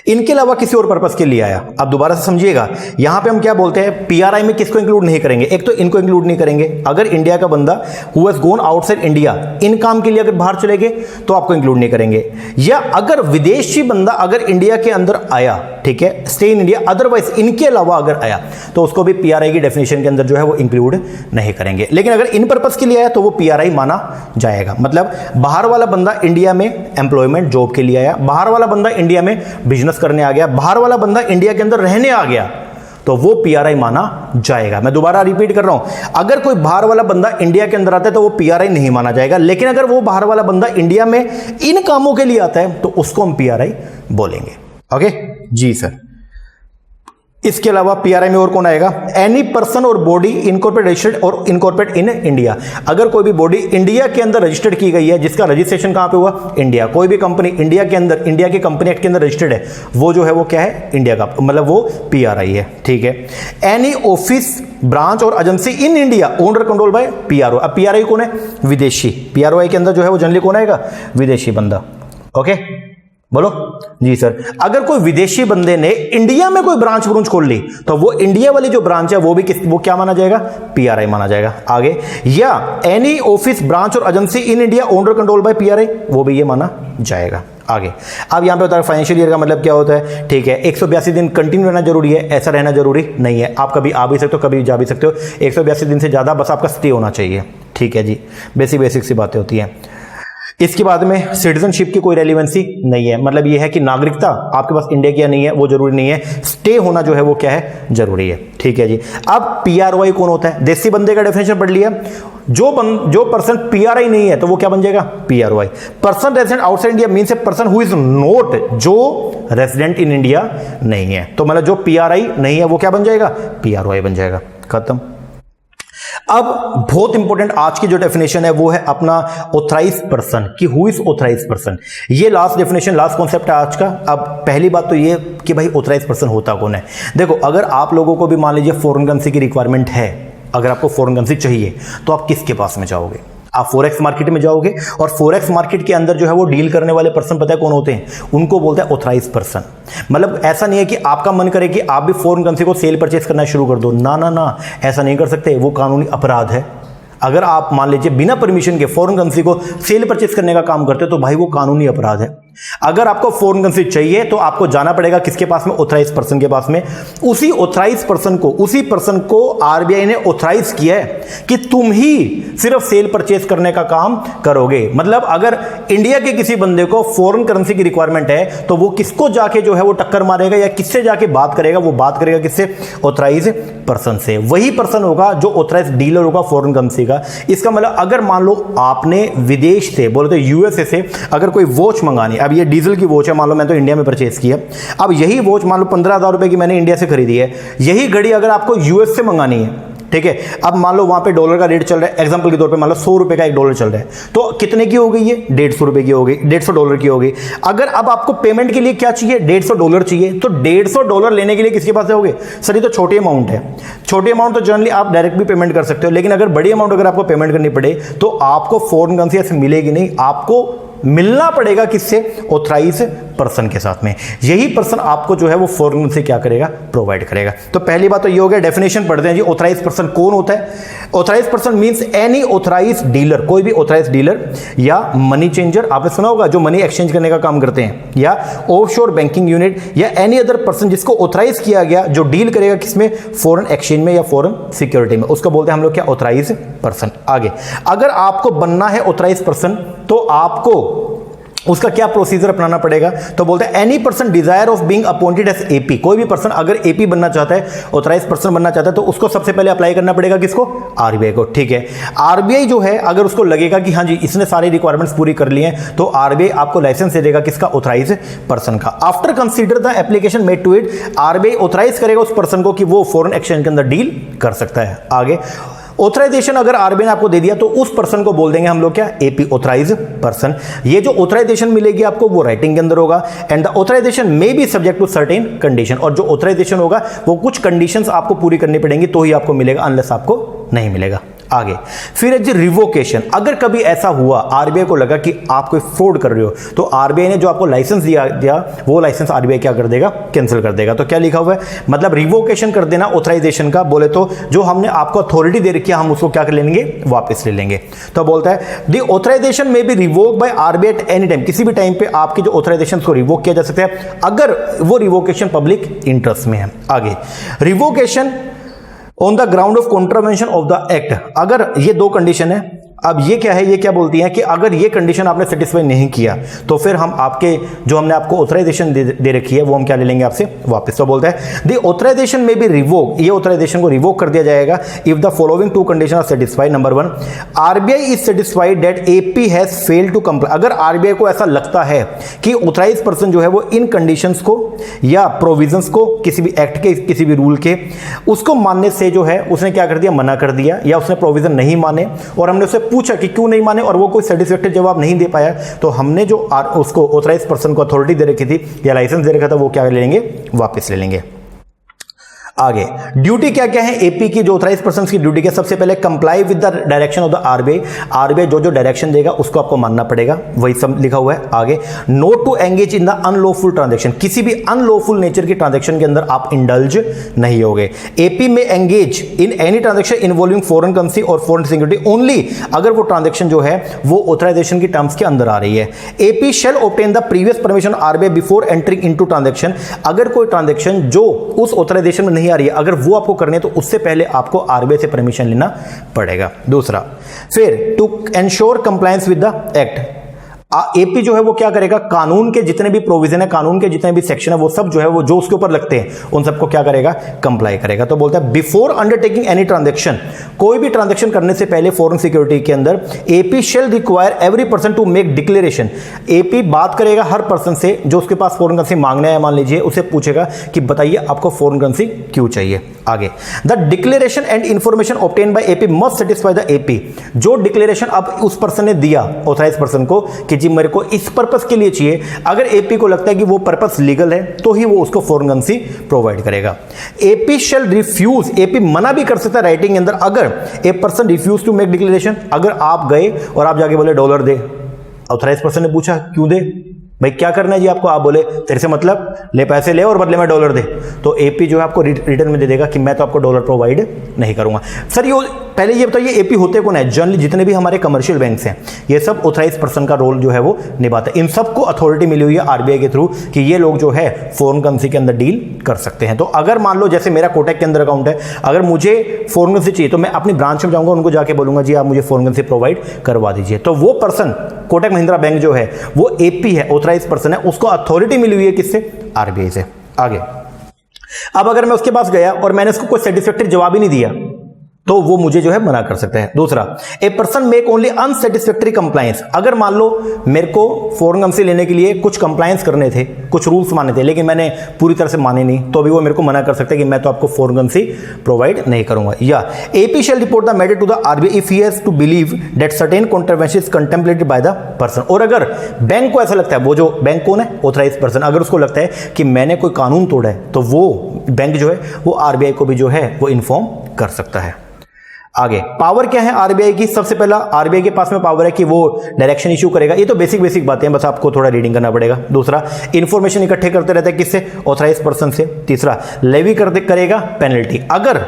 इनके अलावा किसी और पर्पस के लिए आया। अब दोबारा से समझिएगा, यहां पे हम क्या बोलते हैं, पीआरआई में किसको इंक्लूड नहीं करेंगे, एक तो इनको इंक्लूड नहीं करेंगे। अगर इंडिया का बंदा who has gone outside India, इन काम के लिए अगर बाहर चले गए तो आपको इंक्लूड नहीं करेंगे। या अगर विदेशी बंदा अगर इंडिया के अंदर आया, ठीक है, स्टे इन इंडिया, अदरवाइज इनके अलावा अगर आया तो उसको भी पीआरआई की डेफिनेशन के अंदर जो है वो इंक्लूड नहीं करेंगे। लेकिन अगर इन पर्पस के लिए आया तो वो पीआरआई माना जाएगा। मतलब बाहर वाला बंदा इंडिया में एम्प्लॉयमेंट जॉब के लिए आया, बाहर वाला बंदा इंडिया में बिजनेस करने आ गया, बाहर वाला बंदा इंडिया के अंदर रहने आ गया, तो वो पीआरआई माना जाएगा। मैं दोबारा रिपीट कर रहा हूं, अगर कोई बाहर वाला बंदा इंडिया के अंदर आता है तो वो पीआरआई नहीं माना जाएगा। लेकिन अगर वो बाहर वाला बंदा इंडिया में इन कामों के लिए आता है तो उसको हम पीआरआई बोलेंगे। ओके जी सर। इसके अलावा पीआरआई में और कौन आएगा, एनी पर्सन और बॉडी इनकॉर्पोरेट रजिस्टर्ड और इनकॉर्पोरेट इन इंडिया, अगर कोई भी बॉडी इंडिया के अंदर रजिस्टर्ड की गई है, जिसका रजिस्ट्रेशन कहां पे हुआ, इंडिया, कोई भी कंपनी इंडिया के अंदर, इंडिया की कंपनी एक्ट के अंदर रजिस्टर्ड है, वो जो है वो क्या है, इंडिया का, मतलब वो पीआरआई है। ठीक है। एनी ऑफिस ब्रांच और agency in India owner control by PRO, अब पीआरआई कौन है, विदेशी, पीआरओ के अंदर जो है वो जनरली कौन आएगा, विदेशी बंदा। ओके बोलो जी सर। अगर कोई विदेशी बंदे ने इंडिया में कोई ब्रांच खोल ली तो वो इंडिया वाली जो ब्रांच है वो भी वो क्या माना जाएगा, पीआरआई माना जाएगा। आगे, या एनी ऑफिस ब्रांच और agency in India owner control by PRI, वो भी ये माना जाएगा। आगे अब यहां पे बता रहा फाइनेंशियल ईयर का मतलब क्या होता है। ठीक है, 182 दिन कंटिन्यू रहना जरूरी है, ऐसा रहना जरूरी नहीं है, आप कभी आ भी सकते हो कभी जा भी सकते हो, 182 दिन से ज्यादा बस आपका स्टे होना चाहिए। ठीक है जी, बेसिक सी बातें होती हैं। इसके बाद में सिटीजनशिप की कोई रेलिवेंसी नहीं है, मतलब ये है कि नागरिकता आपके पास इंडिया की नहीं है वो जरूरी नहीं है, स्टे होना जो है वो क्या है, जरूरी है। ठीक है जी। अब पीआरओआई कौन होता है, देसी बंदे का डेफिनेशन पढ़ लिया, जो पर्सन पीआरआई नहीं है तो वो क्या बन जाएगा, PROI. Person resident outside India means a person who is not, जो रेजिडेंट इन इंडिया नहीं है, तो मतलब जो पीआरआई नहीं है वो क्या बन जाएगा, पीआरओआई बन जाएगा। खत्म। अब बहुत इंपॉर्टेंट आज की जो डेफिनेशन है वो है अपना ऑथराइज्ड पर्सन, कि हु इज ऑथराइज्ड पर्सन। ये लास्ट डेफिनेशन, लास्ट कॉन्सेप्ट है आज का। अब पहली बात तो ये कि भाई ऑथराइज्ड पर्सन होता कौन है। देखो, अगर आप लोगों को भी मान लीजिए फॉरेन करेंसी की रिक्वायरमेंट है, अगर आपको फॉरेन करेंसी चाहिए तो आप किसके पास में जाओगे, आप फॉरेक्स मार्केट में जाओगे, और फॉरेक्स मार्केट के अंदर जो है वो डील करने वाले पर्सन पता है कौन होते हैं, उनको बोलते हैं ऑथराइज्ड पर्सन। मतलब ऐसा नहीं है कि आपका मन करे कि आप भी फॉरेन करेंसी को सेल परचेज करना शुरू कर दो, ना ना ना, ऐसा नहीं कर सकते, वो कानूनी अपराध है। अगर आप मान लीजिए बिना परमिशन के फॉरेन करेंसी को सेल परचेज करने का काम करते हो तो भाई वो कानूनी अपराध है। अगर आपको फॉरेन करेंसी चाहिए तो आपको जाना पड़ेगा किसके पास में, ऑथराइज्ड पर्सन के पास में। उसी ऑथराइज्ड पर्सन को, उसी पर्सन को आरबीआई ने ऑथराइज किया है कि तुम ही सिर्फ सेल परचेज करने का काम करोगे। मतलब अगर इंडिया के किसी बंदे को फॉरेन करेंसी की रिक्वायरमेंट है तो वो किसको जाके जो है वो टक्कर मारेगा या किससे जाके बात करेगा, वो बात करेगा किससे, ऑथराइज्ड पर्सन से। वही पर्सन होगा जो ऑथराइज्ड डीलर होगा फॉरेन करेंसी का। इसका मतलब अगर मान लो आपने विदेश से, बोले तो यूएसए से अगर कोई वॉच मंगानी, अब ये डीजल की वॉच है, मान लो मैं तो इंडिया में परचेज किया, अब यही वॉच मान लो 15,000 रुपए की मैंने इंडिया से खरीदी है, यही घड़ी अगर आपको यूएस से मंगानी है, ठीक है, अब मान लो वहां पे डॉलर का रेट चल रहा है, एग्जांपल के तौर पे मान लो 100 रुपए का एक डॉलर चल रहा है, तो कितने की हो गई ये, 150 रुपए की हो गई, 150 डॉलर की हो गई। अगर अब आपको पेमेंट के लिए क्या चाहिए, 150 डॉलर चाहिए, तो 150 डॉलर लेने के लिए किसके पास जाओगे, सर ये तो छोटी अमाउंट है, छोटी अमाउंट तो जनरली आप डायरेक्ट भी पेमेंट कर सकते हो, लेकिन अगर बड़ी अमाउंट अगर आपको पेमेंट करनी पड़े तो आपको फॉरेन करेंसी ऐसे मिलेगी नहीं, आपको मिलना पड़ेगा किससे, ऑथराइज्ड पर्सन के साथ में। यही पर्सन आपको जो है वो फॉरेन से क्या करेगा, प्रोवाइड करेगा। तो पहली बात तो ये हो गया, डेफिनेशन पढ़ते हैं जी, ऑथराइज्ड पर्सन कौन होता है। Authorised person means any authorised dealer, कोई भी ऑथराइज्ड डीलर या मनी चेंजर, आपने सुना होगा जो मनी एक्सचेंज करने का काम करते हैं, या ऑफशोर बैंकिंग यूनिट, या एनी अदर पर्सन जिसको ऑथराइज किया गया जो डील करेगा किसमें, फॉरेन एक्सचेंज में या फॉरेन सिक्योरिटी में, उसको बोलते हैं हम लोग क्या, ऑथराइज्ड पर्सन। आगे, अगर आपको बनना है ऑथराइज्ड पर्सन तो आपको उसका क्या प्रोसीजर अपनाना पड़ेगा? तो बोलते हैं any person desire of being appointed as AP, कोई भी पर्सन अगर एपी बनना चाहता है, ऑथराइज पर्सन बनना चाहता है, तो उसको सबसे पहले अप्लाई करना पड़ेगा किसको? आरबीआई को। ठीक है, आरबीआई जो है अगर उसको लगेगा कि हाँ जी इसने सारी रिक्वायरमेंट्स पूरी कर ली हैं, तो आरबीआई आपको लाइसेंस दे देगा किसका? ऑथराइज पर्सन का। After consider the application made to it, RBI authorise करेगा उस पर्सन को कि वो फॉरेन एक्सचेंज के अंदर डील कर सकता है। आगे ऑथराइजेशन अगर आरबीआई ने आपको दे दिया तो उस पर्सन को बोल देंगे हम लोग क्या? AP authorise person. ये जो ऑथराइजेशन मिलेगी आपको वो राइटिंग के अंदर होगा, and the authorisation may be subject to certain condition, और जो ऑथराइजेशन होगा वो कुछ कंडीशंस आपको पूरी करनी पड़ेंगी तो ही आपको मिलेगा, अनलेस आपको नहीं मिलेगा। आगे फिर है जी रिवोकेशन। अगर कभी ऐसा हुआ आरबीआई को लगा कि आप कोई फ्रॉड कर रहे हो, तो आरबीआई ने जो आपको लाइसेंस दिया वो लाइसेंस आरबीआई क्या कर देगा? कैंसिल कर देगा। तो क्या लिखा हुआ है? मतलब रिवोकेशन कर देना ऑथराइजेशन का, बोले तो जो हमने आपको अथॉरिटी दे रखी है हम उसको क्या कर लेंगे? वापस ले लेंगे। तो बोलता है the authorisation may be revoke by RBI at any time, किसी भी टाइम पे आपकी जो ऑथराइजेशन को रिवोक किया जा सकता है अगर वो रिवोकेशन पब्लिक इंटरेस्ट में है। आगे revocation on the ground of contravention of the act, अगर ये दो कंडीशन है। अब ये क्या है? ये क्या बोलती है कि अगर ये कंडीशन आपने सेटिस्फाई नहीं किया तो फिर हम आपके जो हमने आपको ऑथराइजेशन दे रखी है वो हम क्या ले लेंगे आपसे? वापस। तो बोलता है the authorisation may be revoke, ये ऑथराइजेशन को रिवोक कर दिया जाएगा if the following two condition are satisfied. Number 1, RBI is satisfied that AP has failed to comply. अगर आरबीआई को ऐसा लगता है कि ऑथराइज पर्सन जो है वो इन कंडीशंस को या प्रोविजंस को किसी भी एक्ट के किसी भी रूल के उसको मानने से जो है उसने क्या कर दिया? मना कर दिया, या उसने प्रोविजन नहीं माने और हमने उससे पूछा कि क्यों नहीं माने और वो कोई सेटिस्फैक्टरी जवाब नहीं दे पाया, तो हमने जो उसको ऑथराइज पर्सन को अथॉरिटी दे रखी थी या लाइसेंस दे रखा था वो क्या ले लेंगे? वापस ले लेंगे। आगे ड्यूटी क्या क्या है एपी की? जो ऑथराइज पर्सन की ड्यूटी क्या? सबसे पहले comply with the direction of the RBI, RBI जो डायरेक्शन देगा उसको आपको मानना पड़ेगा, वही सब लिखा हुआ है। आगे not to engage in the unlawful transaction, किसी भी अनलॉफुल नेचर की ट्रांजैक्शन के अंदर आप इंडल्ज नहीं होगे। एपी में engage in any transaction involving foreign currency और फॉरेन सिक्योरिटी ओनली, अगर वो ट्रांजैक्शन जो है वो ऑथराइजेशन की टर्म्स के अंदर आ रही है। AP shall obtain the previous permission RBI before entering into transaction, अगर कोई ट्रांजैक्शन जो उस ऑथराइजेशन में नहीं आ रही है अगर वो आपको करनी है तो उससे पहले आपको आरबीआई से परमिशन लेना पड़ेगा। दूसरा, फिर to ensure compliance with the act, AP जो है वो क्या करेगा? कानून के जितने भी प्रोविजन है, कानून के जितने भी सेक्शन है वो सब जो है वो जो उसके ऊपर लगते हैं उन सबको क्या करेगा? कंप्लाई करेगा। तो बोलता है बिफोर अंडरटेकिंग एनी ट्रांजैक्शन, कोई भी ट्रांजैक्शन करने से पहले फॉरेन सिक्योरिटी के अंदर AP shall require every person to make declaration, AP बात करेगा हर पर्सन से जो उसके पास फॉरेन करेंसी मांगना है, मान लीजिए उसे पूछेगा कि बताइए आपको फॉरेन करेंसी क्यों चाहिए। आगे the declaration and information obtain by AP must satisfy the AP, जो डिक्लेरेशन अब उस पर्सन ने दिया ऑथराइज पर्सन को कि जी मेरे को इस पर्पस के लिए चाहिए, अगर एपी को लगता है कि वो पर्पस लीगल है तो ही वो उसको फॉरेन करेंसी प्रोवाइड करेगा। एपी शेल रिफ्यूज, एपी मना भी कर सकता है राइटिंग के अंदर, अगर a person refuse to make declaration, अगर आप गए और आप जाके बोले डॉलर दे, ऑथराइज पर्सन ने पूछा क्यों दे भाई, क्या करना है जी आपको, आप बोले तेरे से मतलब ले, पैसे ले और बदले में डॉलर दे, तो एपी जो है आपको रिटर्न में दे देगा कि मैं तो आपको डॉलर प्रोवाइड नहीं करूंगा। सर ये पहले ये बताइए एपी होते कौन है? जनरली जितने भी हमारे कमर्शियल बैंक्स हैं ये सब ऑथराइज पर्सन का रोल जो है वो निभाते हैं। इन सबको अथॉरिटी मिली हुई है आरबीआई के थ्रू कि ये लोग जो है फॉरेन करेंसी के अंदर डील कर सकते हैं। तो अगर मान लो जैसे मेरा कोटक के अंदर अकाउंट है, अगर मुझे फॉरेन करेंसी चाहिए तो मैं अपनी ब्रांच में जाऊंगा, उनको जाके बोलूंगा जी आप मुझे फॉरेन करेंसी प्रोवाइड करवा दीजिए, तो वो पर्सन कोटक महिंद्रा बैंक जो है वो एपी है, ऑथराइज पर्सन है, उसको अथॉरिटी मिली हुई है किससे? आरबीआई से। आगे अब अगर मैं उसके पास गया और मैंने उसको कोई सेटिस्फैक्टरी जवाब ही नहीं दिया तो वो मुझे जो है मना कर सकता है। दूसरा, a person make only unsatisfactory compliance, अगर मान लो मेरे को फॉरेन करेंसी लेने के लिए कुछ कंप्लायंस करने थे, कुछ रूल्स माने थे, लेकिन मैंने पूरी तरह से माने नहीं, तो अभी वो मेरे को मना कर सकता है कि मैं तो आपको फॉरेन करेंसी प्रोवाइड नहीं करूंगा। या AP shall report the matter to the RBI if he has to believe that certain controversy is contemplated by the person, और अगर बैंक को ऐसा लगता है, वो जो बैंक कौन है? ऑथराइज पर्सन, अगर उसको लगता है कि मैंने कोई कानून तोड़ा है तो वो बैंक जो है वो आरबीआई को भी जो है वो इन्फॉर्म कर सकता है। आगे पावर क्या है आरबीआई की? सबसे पहला आरबीआई के पास में पावर है कि वो डायरेक्शन इशू करेगा, ये तो बेसिक बातें हैं, बस आपको थोड़ा रीडिंग करना पड़ेगा। दूसरा, इंफॉर्मेशन इकट्ठे करते रहता है किससे? ऑथराइज पर्सन से। तीसरा, लेवी करेगा पेनल्टी, अगर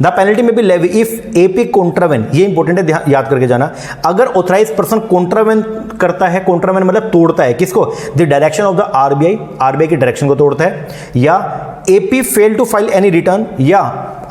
द पेनल्टी में बी लेवी इफ एपी कॉन्ट्रावेन, ये इंपॉर्टेंट है, याद करके जाना, अगर ऑथराइज पर्सन कॉन्ट्रावेन करता है, कॉन्ट्रावेन मतलब तोड़ता है किसको, the direction of the RBI, RBI की डायरेक्शन को तोड़ता है, या AP fail to file any return, या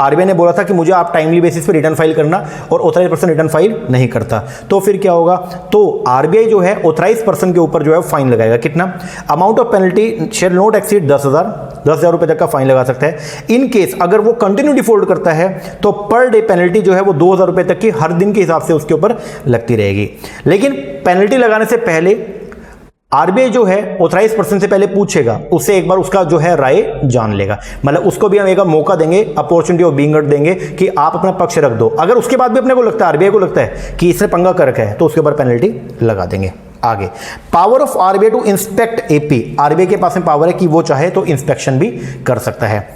आरबीआई ने बोला था कि मुझे आप टाइमली बेसिस पे रिटर्न फाइल करना और ऑथराइज पर्सन रिटर्न फाइल नहीं करता, तो फिर क्या होगा, तो आरबीआई जो है ऑथराइज पर्सन के ऊपर जो है फाइन लगाएगा। कितना, amount of penalty shall not exceed 10,000 रुपए तक का फाइन लगा सकता है। इन केस अगर वो कंटिन्यू डिफॉल्ट करता है तो पर डे पेनल्टी जो है वो 2,000 रुपए तक की हर दिन के हिसाब से उसके ऊपर लगती रहेगी। लेकिन पेनल्टी लगाने से पहले आरबीआई जो है ऑथराइज पर्सन से पहले पूछेगा, उससे एक बार उसका जो है राय जान लेगा, मतलब उसको भी हम एक मौका देंगे, अपॉर्चुनिटी ऑफ बीइंग हर्ड देंगे कि आप अपना पक्ष रख दो। अगर उसके बाद भी अपने को लगता है, आरबीआई को लगता है कि इसने पंगा कर रखा है, तो उसके ऊपर पेनल्टी लगा देंगे। आगे, power of RBI to inspect AP, RBI के पास में पावर है कि वो चाहे तो इंस्पेक्शन भी कर सकता है।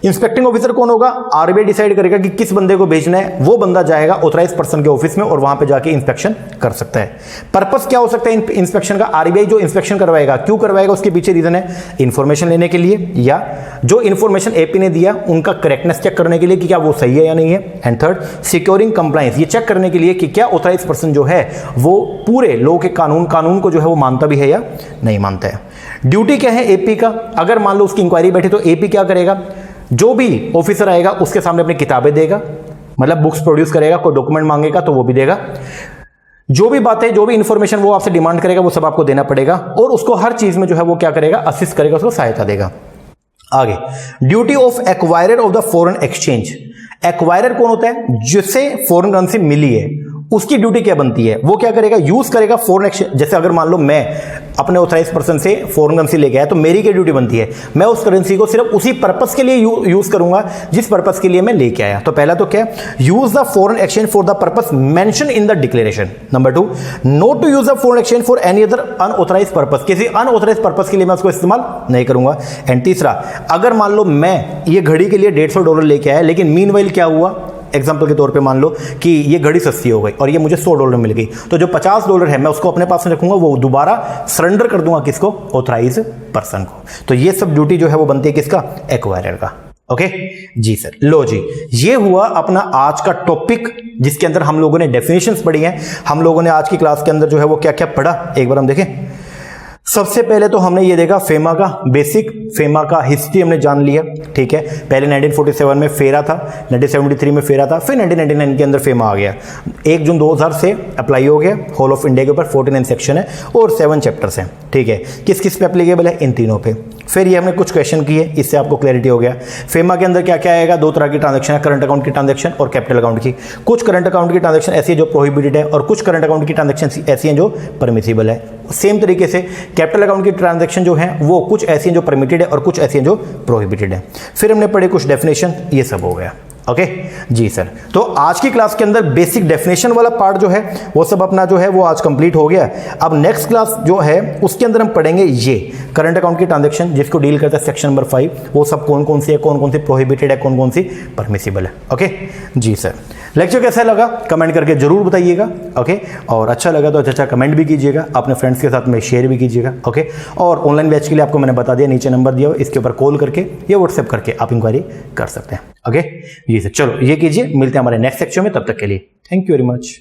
इंस्पेक्टिंग ऑफिसर कौन होगा, आरबीआई डिसाइड करेगा कि किस बंदे को भेजना है, वो बंदा जाएगा ऑथराइज पर्सन के ऑफिस में और वहां पे जाके इंस्पेक्शन कर सकता है। पर्पस क्या हो सकता है इंस्पेक्शन का, आरबीआई जो इंस्पेक्शन करवाएगा क्यों करवाएगा, उसके पीछे रीजन है इंफॉर्मेशन लेने के लिए, या जो इंफॉर्मेशन एपी ने दिया उनका करेक्टनेस चेक करने के लिए कि क्या वो सही है या नहीं है, एंड थर्ड सिक्योरिंग कंप्लायंस, ये चेक करने के लिए कि क्या ऑथराइज पर्सन जो है वो पूरे लॉ के कानून को जो है वो मानता भी है या नहीं मानता है। ड्यूटी क्या है एपी का, अगर मान लो उसकी इंक्वायरी बैठी तो एपी क्या करेगा, जो भी ऑफिसर आएगा उसके सामने अपनी किताबें देगा, मतलब बुक्स प्रोड्यूस करेगा, कोई डॉक्यूमेंट मांगेगा तो वो भी देगा, जो भी बातें जो भी इंफॉर्मेशन वो आपसे डिमांड करेगा वो सब आपको देना पड़ेगा, और उसको हर चीज में जो है वो क्या करेगा, असिस्ट करेगा, उसको सहायता देगा। आगे, duty of acquirer of the foreign exchange, acquirer कौन होता है, जिससे फॉरेन करेंसी मिली है, उसकी ड्यूटी क्या बनती है, वो क्या करेगा, यूज करेगा फॉरेन एक्सचेंज। जैसे अगर मान लो मैं अपने ऑथराइज पर्सन से फॉरेन करेंसी लेके आया तो मेरी क्या ड्यूटी बनती है, मैं उस करेंसी को सिर्फ उसी पर्पस के लिए यूज करूंगा जिस पर्पस के लिए मैं लेके आया। तो पहला तो क्या, use the foreign exchange for the purpose mention in the declaration. Number 2, not to use the foreign exchange for any other unauthorise purpose, किसी अनऑथराइज पर्पस के लिए मैं उसको इस्तेमाल नहीं करूंगा। एंड तीसरा, अगर मान लो मैं ये घड़ी के लिए $150 लेके आया, लेकिन मीनवाइल क्या हुआ, एग्जाम्पल के तौर पे मान लो कि ये घड़ी सस्ती हो गई और ये मुझे $100 मिल गई, तो जो $50 है मैं उसको अपने पास में रखूंगा, वो दोबारा सरेंडर कर दूंगा किसको, ऑथराइज पर्सन को। तो ये सब ड्यूटी जो है वो बनती है किसका, एक्वायरर का। ओके जी सर, लो जी, ये हुआ अपना आज का टॉपिक जिसके अंदर हम लोगों ने डेफिनेशंस पढ़ी हैं। हम लोगों ने आज की क्लास के अंदर जो है वो क्या क्या पढ़ा, एक बार हम देखें। सबसे पहले तो हमने ये देखा फेमा का बेसिक, फेमा का हिस्ट्री हमने जान लिया, ठीक है। पहले 1947 में फेरा था, 1973 में फेरा था, फिर 1999 के अंदर फेमा आ गया। 1 जून 2000 से अप्लाई हो गया, होल ऑफ इंडिया के ऊपर 49 सेक्शन है और 7 चैप्टर्स हैं, ठीक है। किस किस पे एप्लीकेबल है, इन तीनों पे। फिर ये हमने कुछ क्वेश्चन किए, इससे आपको क्लैरिटी हो गया। फेमा के अंदर क्या क्या आएगा, 2 तरह की ट्रांजैक्शन है, करंट अकाउंट की ट्रांजैक्शन और कैपिटल अकाउंट की। कुछ करंट अकाउंट की ट्रांजैक्शन ऐसी है जो प्रोहिबिटेड है और कुछ करंट अकाउंट की ट्रांजैक्शन ऐसी हैं जो परमिसिबल है। सेम तरीके से कैपिटल अकाउंट की ट्रांजैक्शन जो है वो कुछ ऐसी हैं जो परमिटेड है और कुछ ऐसी हैं जो प्रोहिबिटेड है। फिर हमने पढ़े कुछ डेफिनेशन, ये सब हो गया। ओके जी सर, तो आज की क्लास के अंदर बेसिक डेफिनेशन वाला पार्ट जो है वो सब अपना जो है वो आज कंप्लीट हो गया। अब नेक्स्ट क्लास जो है उसके अंदर हम पढ़ेंगे ये करंट अकाउंट की ट्रांजैक्शन जिसको डील करता है सेक्शन नंबर 5, वो सब कौन कौन सी है, कौन कौन सी प्रोहिबिटेड है, कौन कौन सी परमिसिबल है। ओके जी सर, लेक्चर कैसा लगा कमेंट करके जरूर बताइएगा। ओके, और अच्छा लगा तो अच्छा कमेंट भी कीजिएगा, अपने फ्रेंड्स के साथ में शेयर भी कीजिएगा। ओके, और ऑनलाइन बैच के लिए आपको मैंने बता दिया, नीचे नंबर दिया हो, इसके ऊपर कॉल करके या व्हाट्सएप करके आप इंक्वायरी कर सकते हैं। ओके जी सर, चलो ये कीजिए, मिलते हैं हमारे नेक्स्ट सेक्शन में, तब तक के लिए थैंक यू वेरी मच।